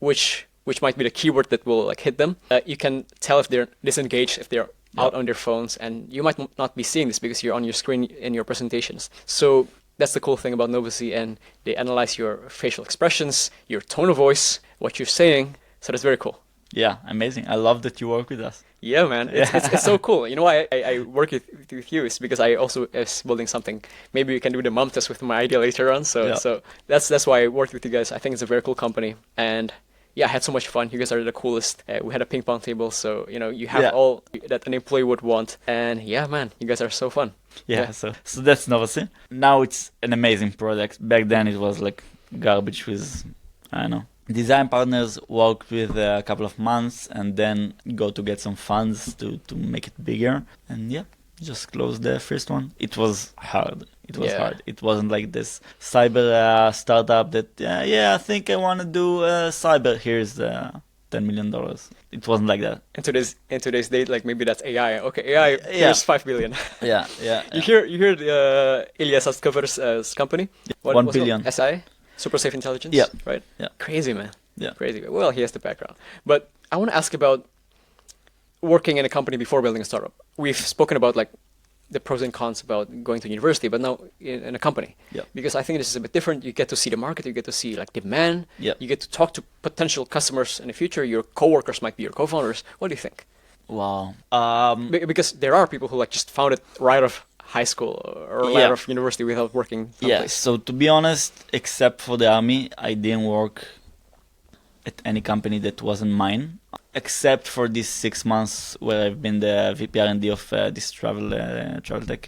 which might be the keyword that will like hit them. You can tell if they're disengaged, if they're out on their phones, and you might not be seeing this because you're on your screen in your presentations. So that's the cool thing about Novacy, and they analyze your facial expressions, your tone of voice, what you're saying. So that's very cool. Yeah, amazing. I love that you work with us. Yeah, man, it's so cool. You know why I work with you is because I also is building something. Maybe we can do the mom test with my idea later on. So Yeah. so that's why I worked with you guys. I think it's a very cool company, and yeah, I had so much fun. You guys are the coolest. We had a ping pong table, so you know you have Yeah. all that an employee would want. And yeah, man, you guys are so fun. Yeah, so that's Novacy. Now it's an amazing product. Back then it was like garbage with, I don't know. Design partners worked with a couple of months and then go to get some funds to make it bigger. And yeah, just closed the first one. It was hard. It was hard. It wasn't like this cyber startup that, I think I want to do cyber. Here's $10 million. It wasn't like that. In today's date, like maybe that's AI. Okay, AI. Here's 5 billion. Yeah. You hear the Elias Astcover's company? What 1 was it billion. called? SI, Super Safe Intelligence. Yeah. Right. Yeah. Crazy, man. Yeah. Crazy. Well, he has the background. But I want to ask about working in a company before building a startup. We've spoken about like the pros and cons about going to university, but now in a company. Yeah. Because I think this is a bit different. You get to see the market, you get to see like demand, Yeah. you get to talk to potential customers in the future. Your coworkers might be your co-founders. What do you think? Wow. Because there are people who like just found it right off high school or right Yeah. off university without working Yeah. someplace. So to be honest, except for the army, I didn't work at any company that wasn't mine, except for these 6 months where I've been the VP R&D of this travel tech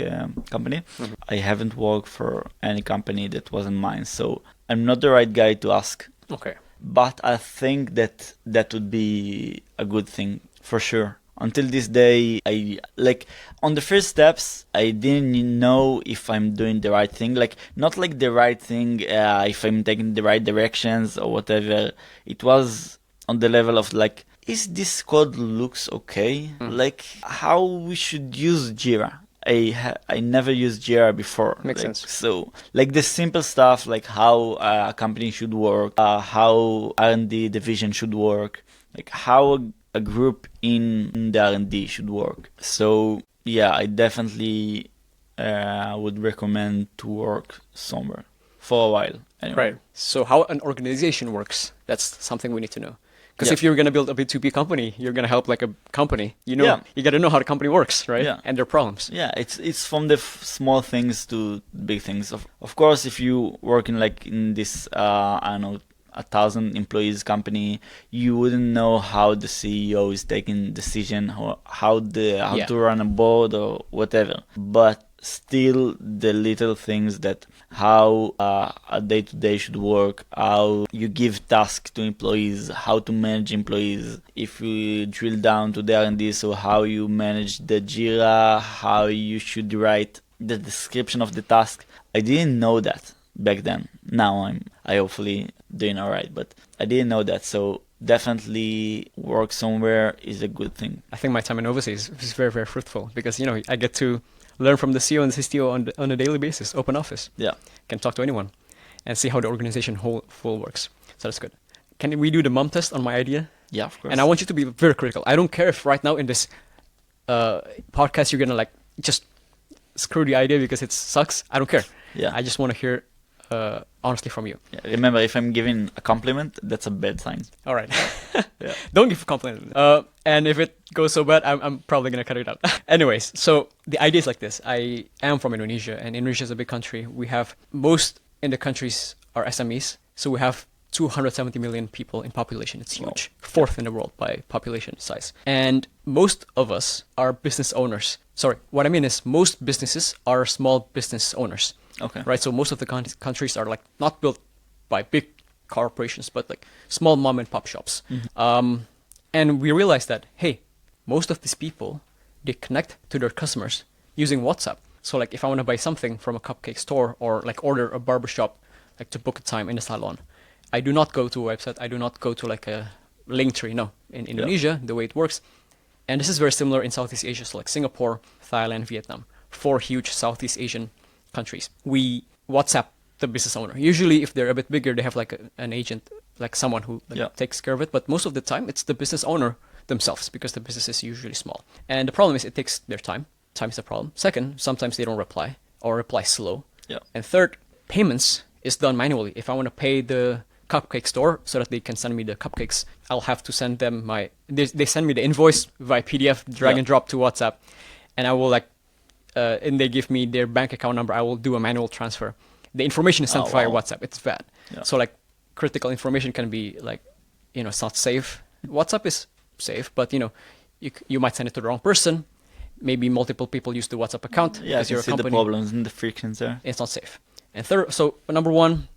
company. I haven't worked for any company that wasn't mine, so I'm not the right guy to ask. Okay. But I think that that would be a good thing for sure. Until this day, I like on the first steps, I didn't know if I'm doing the right thing. Like not like the right thing, if I'm taking the right directions or whatever. It was on the level of like, is this code looks okay? Like how we should use Jira. I never used Jira before. Makes like, sense. So like the simple stuff, like how a company should work, how R&D division should work, like how a group in the R&D should work. So yeah, I definitely would recommend to work somewhere for a while. Anyway. Right. So how an organization works, that's something we need to know. Because Yeah. if you're going to build a B2B company, you're going to help like a company. You know, Yeah. you got to know how the company works, right? Yeah. And their problems. Yeah, it's from the small things to big things. Of course, if you work in like in this I don't know 1,000 employees company, you wouldn't know how the CEO is taking decision, how Yeah. to run a board or whatever. But still, the little things that how a day-to-day should work, how you give tasks to employees, how to manage employees. If we drill down to the R&D, so how you manage the Jira, how you should write the description of the task. I didn't know that back then. Now I hopefully doing all right, but I didn't know that. So definitely work somewhere is a good thing. I think my time in Novacy is very, very fruitful because, you know, I get to learn from the CEO and the CTO on a daily basis, open office. Yeah. Can talk to anyone and see how the organization full works. So that's good. Can we do the mom test on my idea? Yeah, of course. And I want you to be very critical. I don't care if right now in this podcast you're gonna like just screw the idea because it sucks. I don't care. Yeah. I just want to hear honestly from you. Yeah, remember, if I'm giving a compliment, that's a bad sign. All right. Yeah. Don't give a compliment. And if it goes so bad, I'm probably gonna cut it out. Anyways, so the idea is like this. I am from Indonesia, and Indonesia is a big country. We have most in the countries are SMEs, so we have 270 million people in population. It's huge. Wow. Fourth in the world by population size. And most of us are business owners. Sorry, what I mean is most businesses are small business owners. Okay. Right, so most of the countries are like not built by big corporations, but like small mom and pop shops. And we realized that, hey, most of these people, they connect to their customers using WhatsApp. So like if I want to buy something from a cupcake store or like order a barbershop, like to book a time in the salon, I do not go to a website. I do not go to like a link tree. No, in Indonesia, the way it works. And this is very similar in Southeast Asia, so like Singapore, Thailand, Vietnam, 4 huge Southeast Asian countries. We WhatsApp the business owner. Usually, if they're a bit bigger, they have like an agent, like someone who takes care of it. But most of the time, it's the business owner themselves because the business is usually small. And the problem is it takes their time. Time is the problem. Second, sometimes they don't reply or reply slow. Yeah. And third, payments is done manually. If I want to pay the cupcake store so that they can send me the cupcakes, I'll have to send them they send me the invoice via PDF, drag and drop to WhatsApp, and I will like and they give me their bank account number. I will do a manual transfer. The information is sent via WhatsApp. It's bad. Yeah. So like critical information can be like, you know, it's not safe. WhatsApp is safe, but you know, you might send it to the wrong person. Maybe multiple people use the WhatsApp account Yeah, I because can you're a see company. the problems and the frictions there. It's not safe. And third, so number one,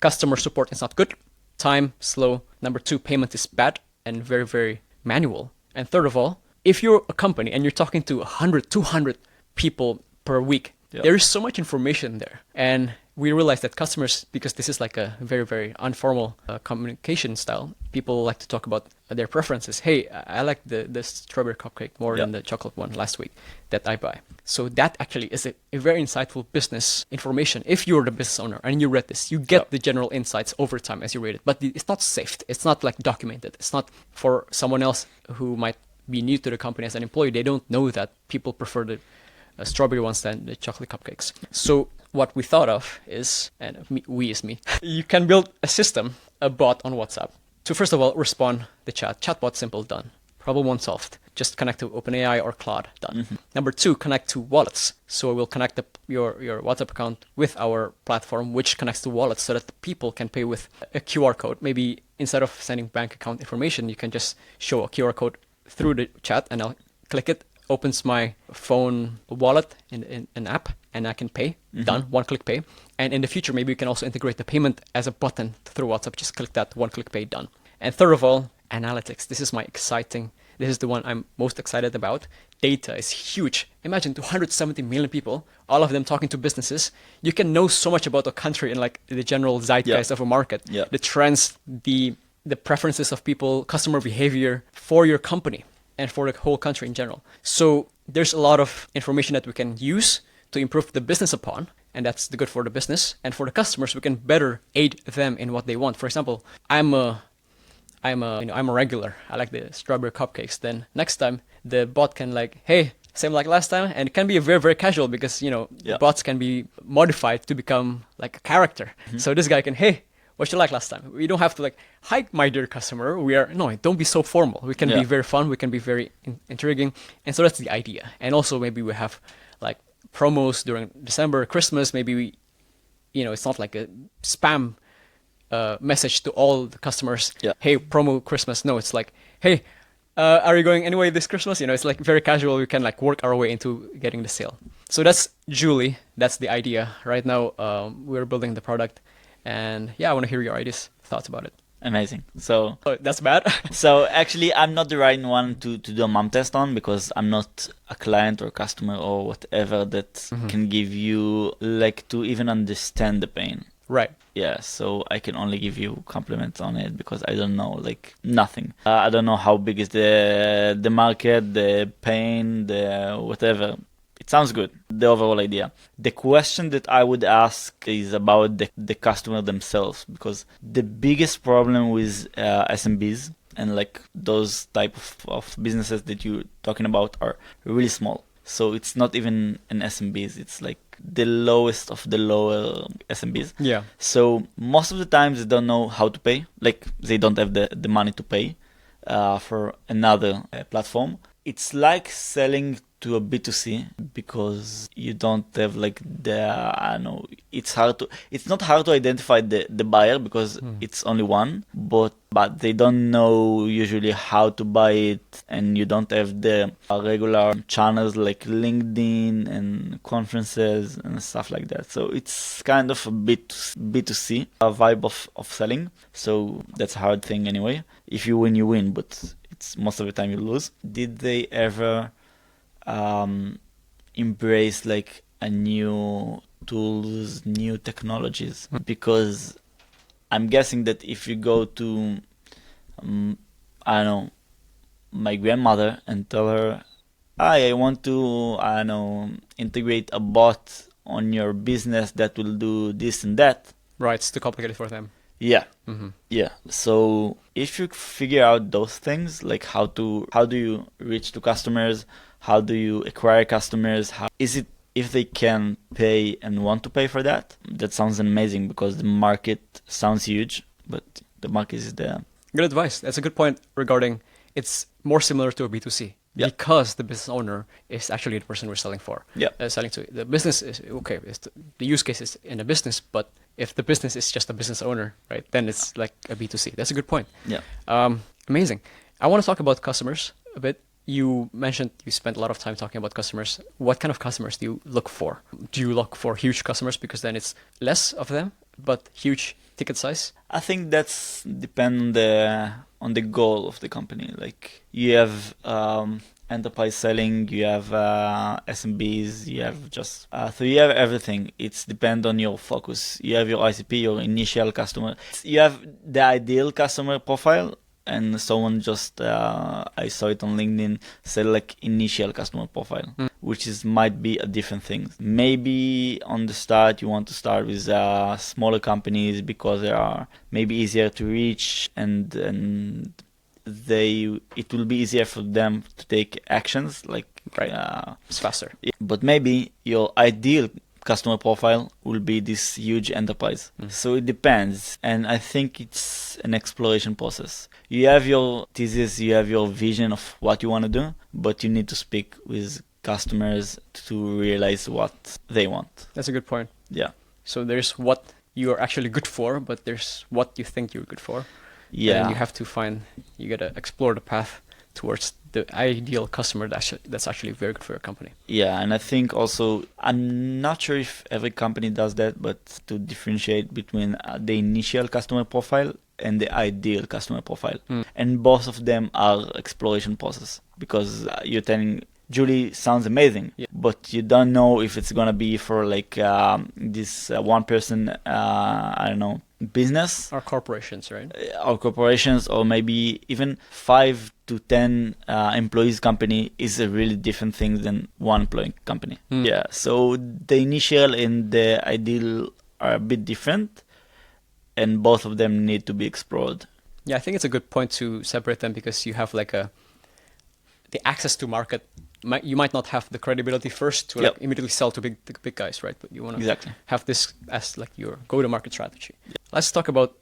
customer support is not good. Time, slow. Number two, payment is bad and very, very manual. And third of all, if you're a company and you're talking to 100, 200 people per week, there is so much information there. And we realized that customers, because this is like a very, very informal communication style, people like to talk about their preferences. Hey, I like the strawberry cupcake more than the chocolate one last week that I buy. So that actually is a very insightful business information. If you're the business owner and you read this, you get the general insights over time as you read it. But it's not saved. It's not like documented. It's not for someone else who might be new to the company as an employee. They don't know that people prefer the strawberry ones than the chocolate cupcakes. So what we thought of is, and we is me, you can build a system, a bot on WhatsApp to first of all respond the chatbot, simple, done. Problem one solved. Just connect to OpenAI or Claude, done. Number two, connect to wallets. So we'll connect your WhatsApp account with our platform, which connects to wallets so that the people can pay with a QR code. Maybe instead of sending bank account information, you can just show a QR code through the chat and I'll click it, opens my phone wallet in an app, and I can pay. Done, one-click pay. And in the future, maybe you can also integrate the payment as a button through WhatsApp. Just click that, one-click pay, done. And third of all, analytics. This is this is the one I'm most excited about. Data is huge. Imagine 270 million people, all of them talking to businesses. You can know so much about a country and like the general zeitgeist of a market, the trends, the preferences of people, customer behavior for your company and for the whole country in general. So there's a lot of information that we can use to improve the business upon, and that's the good for the business. And for the customers, we can better aid them in what they want. For example, I'm a regular. I like the strawberry cupcakes. Then next time the bot can like, hey, same like last time, and it can be very, very casual because bots can be modified to become like a character. So this guy can, hey, what you like last time? We don't have to like, hi, my dear customer. Don't be so formal. We can be very fun. We can be very intriguing, and so that's the idea. And also maybe we have like promos during December, Christmas. Maybe we, it's not like a spam message to all the customers. Hey, promo Christmas. No, it's like, hey, are you going anyway this Christmas? It's like very casual. We can like work our way into getting the sale. So that's Julie. That's the idea. Right now, we're building the product, and I want to hear your ideas, thoughts about it. Amazing. So that's bad. So actually, I'm not the right one to do a mom test on, because I'm not a client or customer or whatever that can give you like to even understand the pain. Right. Yeah, so I can only give you compliments on it because I don't know, like nothing. I don't know how big is the market, the pain, the whatever. It sounds good, the overall idea. The question that I would ask is about the customer themselves, because the biggest problem with SMBs and like those type of businesses that you're talking about are really small. So it's not even an SMBs, it's like the lowest of the lower SMBs. Yeah. So most of the times they don't know how to pay, like they don't have the money to pay for another platform. It's like selling to a B2C because you don't have like it's not hard to identify the buyer because it's only one, but they don't know usually how to buy it, and you don't have the regular channels like LinkedIn and conferences and stuff like that. So it's kind of a B2C vibe of selling. So that's a hard thing anyway. If you win, you win, but it's most of the time you lose. Did they ever embrace like a new tools, new technologies? Because I'm guessing that if you go to my grandmother and tell her, I want to integrate a bot on your business that will do this and that. Right, it's too complicated for them. Yeah. Yeah. So if you figure out those things, like how do you reach to customers? How do you acquire customers? How is it if they can pay and want to pay for that? That sounds amazing because the market sounds huge, but the market is there. Good advice. That's a good point regarding it's more similar to a B2C. Yeah. Because the business owner is actually the person we're selling for. Yeah. Selling to the business is okay. The use case is in a business, but if the business is just a business owner, right, then it's like a B2C. That's a good point. Yeah. Amazing. I want to talk about customers a bit. You mentioned you spent a lot of time talking about customers. What kind of customers do you look for? Do you look for huge customers because then it's less of them, but huge ticket size? I think that's depend on the goal of the company. Like you have enterprise selling, you have SMBs, you have just so you have everything. It's depend on your focus. You have your ICP, your initial customer. You have the ideal customer profile. And someone just, I saw it on LinkedIn, said like initial customer profile, which might be a different thing. Maybe on the start, you want to start with smaller companies because they are maybe easier to reach and it will be easier for them to take actions like Right. It's faster. but maybe your ideal customer profile will be this huge enterprise. So it depends. And I think it's an exploration process. You have your thesis, you have your vision of what you want to do, but you need to speak with customers to realize what they want. That's a good point. Yeah. So there's what you're actually good for, but there's what you think you're good for. Yeah. And you have to you gotta explore the path towards the ideal customer that's actually very good for your company. Yeah, and I think also, I'm not sure if every company does that, but to differentiate between the initial customer profile and the ideal customer profile. And both of them are exploration process, because you're telling, Julie sounds amazing, but you don't know if it's going to be for like this one person, I don't know, business. Or corporations, right? Or corporations, or maybe even 5 to 10 employees company is a really different thing than one employee company. Yeah, so the initial and the ideal are a bit different, and both of them need to be explored. Yeah, I think it's a good point to separate them, because you have like the access to market. You might not have the credibility first to like immediately sell to big guys, right? But you want to have this as like your go-to-market strategy. Let's talk about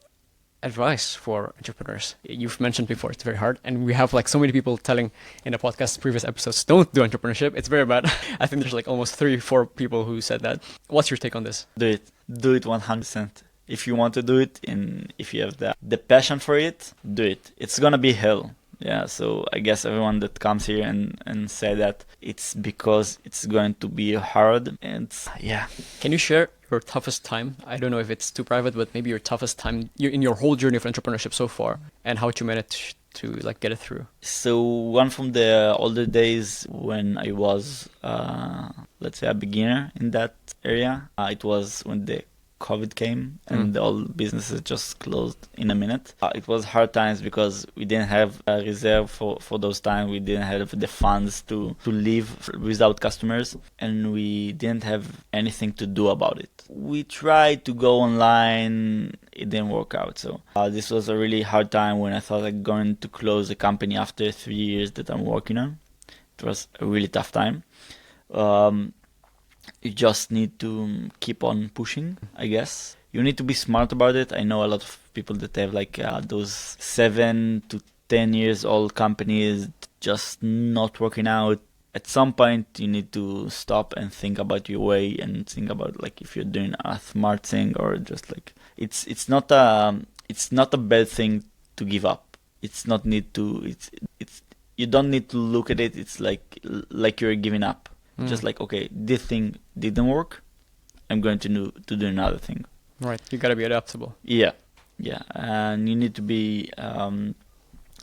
advice for entrepreneurs. You've mentioned before it's very hard, and we have like so many people telling in the podcast previous episodes, don't do entrepreneurship, it's very bad. I think there's like almost 3-4 people who said that. What's your take on this? Do it 100%. If you want to do it, and if you have the passion for it, do it. It's gonna be hell. Yeah, so I guess everyone that comes here and say that, it's because it's going to be hard. And yeah. Can you share your toughest time? I don't know if it's too private, but maybe your toughest time in your whole journey of entrepreneurship so far, and how you managed to like get it through. So one from the older days when I was, let's say, a beginner in that area, it was when the COVID came and all businesses just closed in a minute. It was hard times because we didn't have a reserve for those times. We didn't have the funds to live without customers, and we didn't have anything to do about it. We tried to go online. It didn't work out. So this was a really hard time when I thought I'm going to close the company after 3 years that I'm working on. It was a really tough time. You just need to keep on pushing, I guess. You need to be smart about it. I know a lot of people that have like those 7 to 10 years old companies just not working out. At some point, you need to stop and think about your way and think about like if you're doing a smart thing or just like it's not a bad thing to give up. It's not need to. It's you don't need to look at it. It's like you're giving up. Just like, okay, this thing didn't work, I'm going to do another thing. Right, you gotta be adaptable. Yeah, and you need to be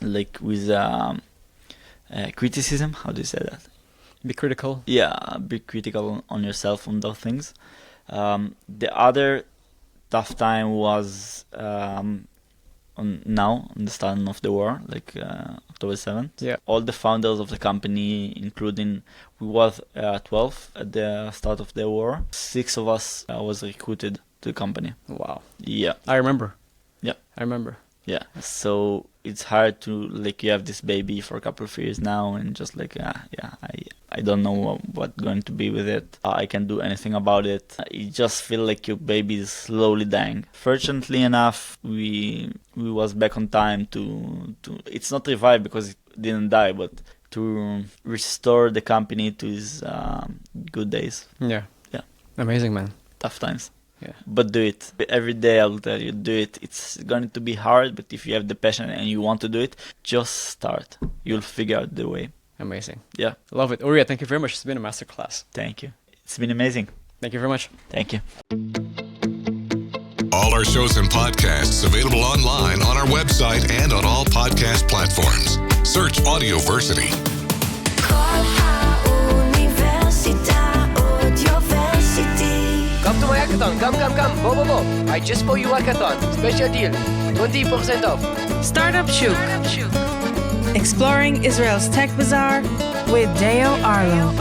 like with criticism. How do you say that? Be critical. Yeah, be critical on yourself on those things. The other tough time was on the start of the war, like October 7th. Yeah. All the founders of the company, including, we was 12 at the start of the war. 6 of us was recruited to the company. Wow. Yeah. I remember. Yeah. I remember. Yeah. So it's hard to, like, you have this baby for a couple of years now, and just like, I don't know what's going to be with it. I can't do anything about it. You just feel like your baby is slowly dying. Fortunately enough, we was back on time to it's not revive because it didn't die, but to restore the company to its good days. Yeah. Yeah. Amazing, man. Tough times. Yeah. But do it. Every day I'll tell you, do it. It's going to be hard, but if you have the passion and you want to do it, just start. You'll figure out the way. Amazing. Yeah. Love it. Uria, thank you very much. It's been a masterclass. Thank you. It's been amazing. Thank you very much. Thank you. All our shows and podcasts available online on our website and on all podcast platforms. Search Audioversity. Come to my hackathon. Come. Bo. I just bought you hackathon. Special deal. 20% off. Startup Shuk. Exploring Israel's Tech Bazaar with Deo Arlo.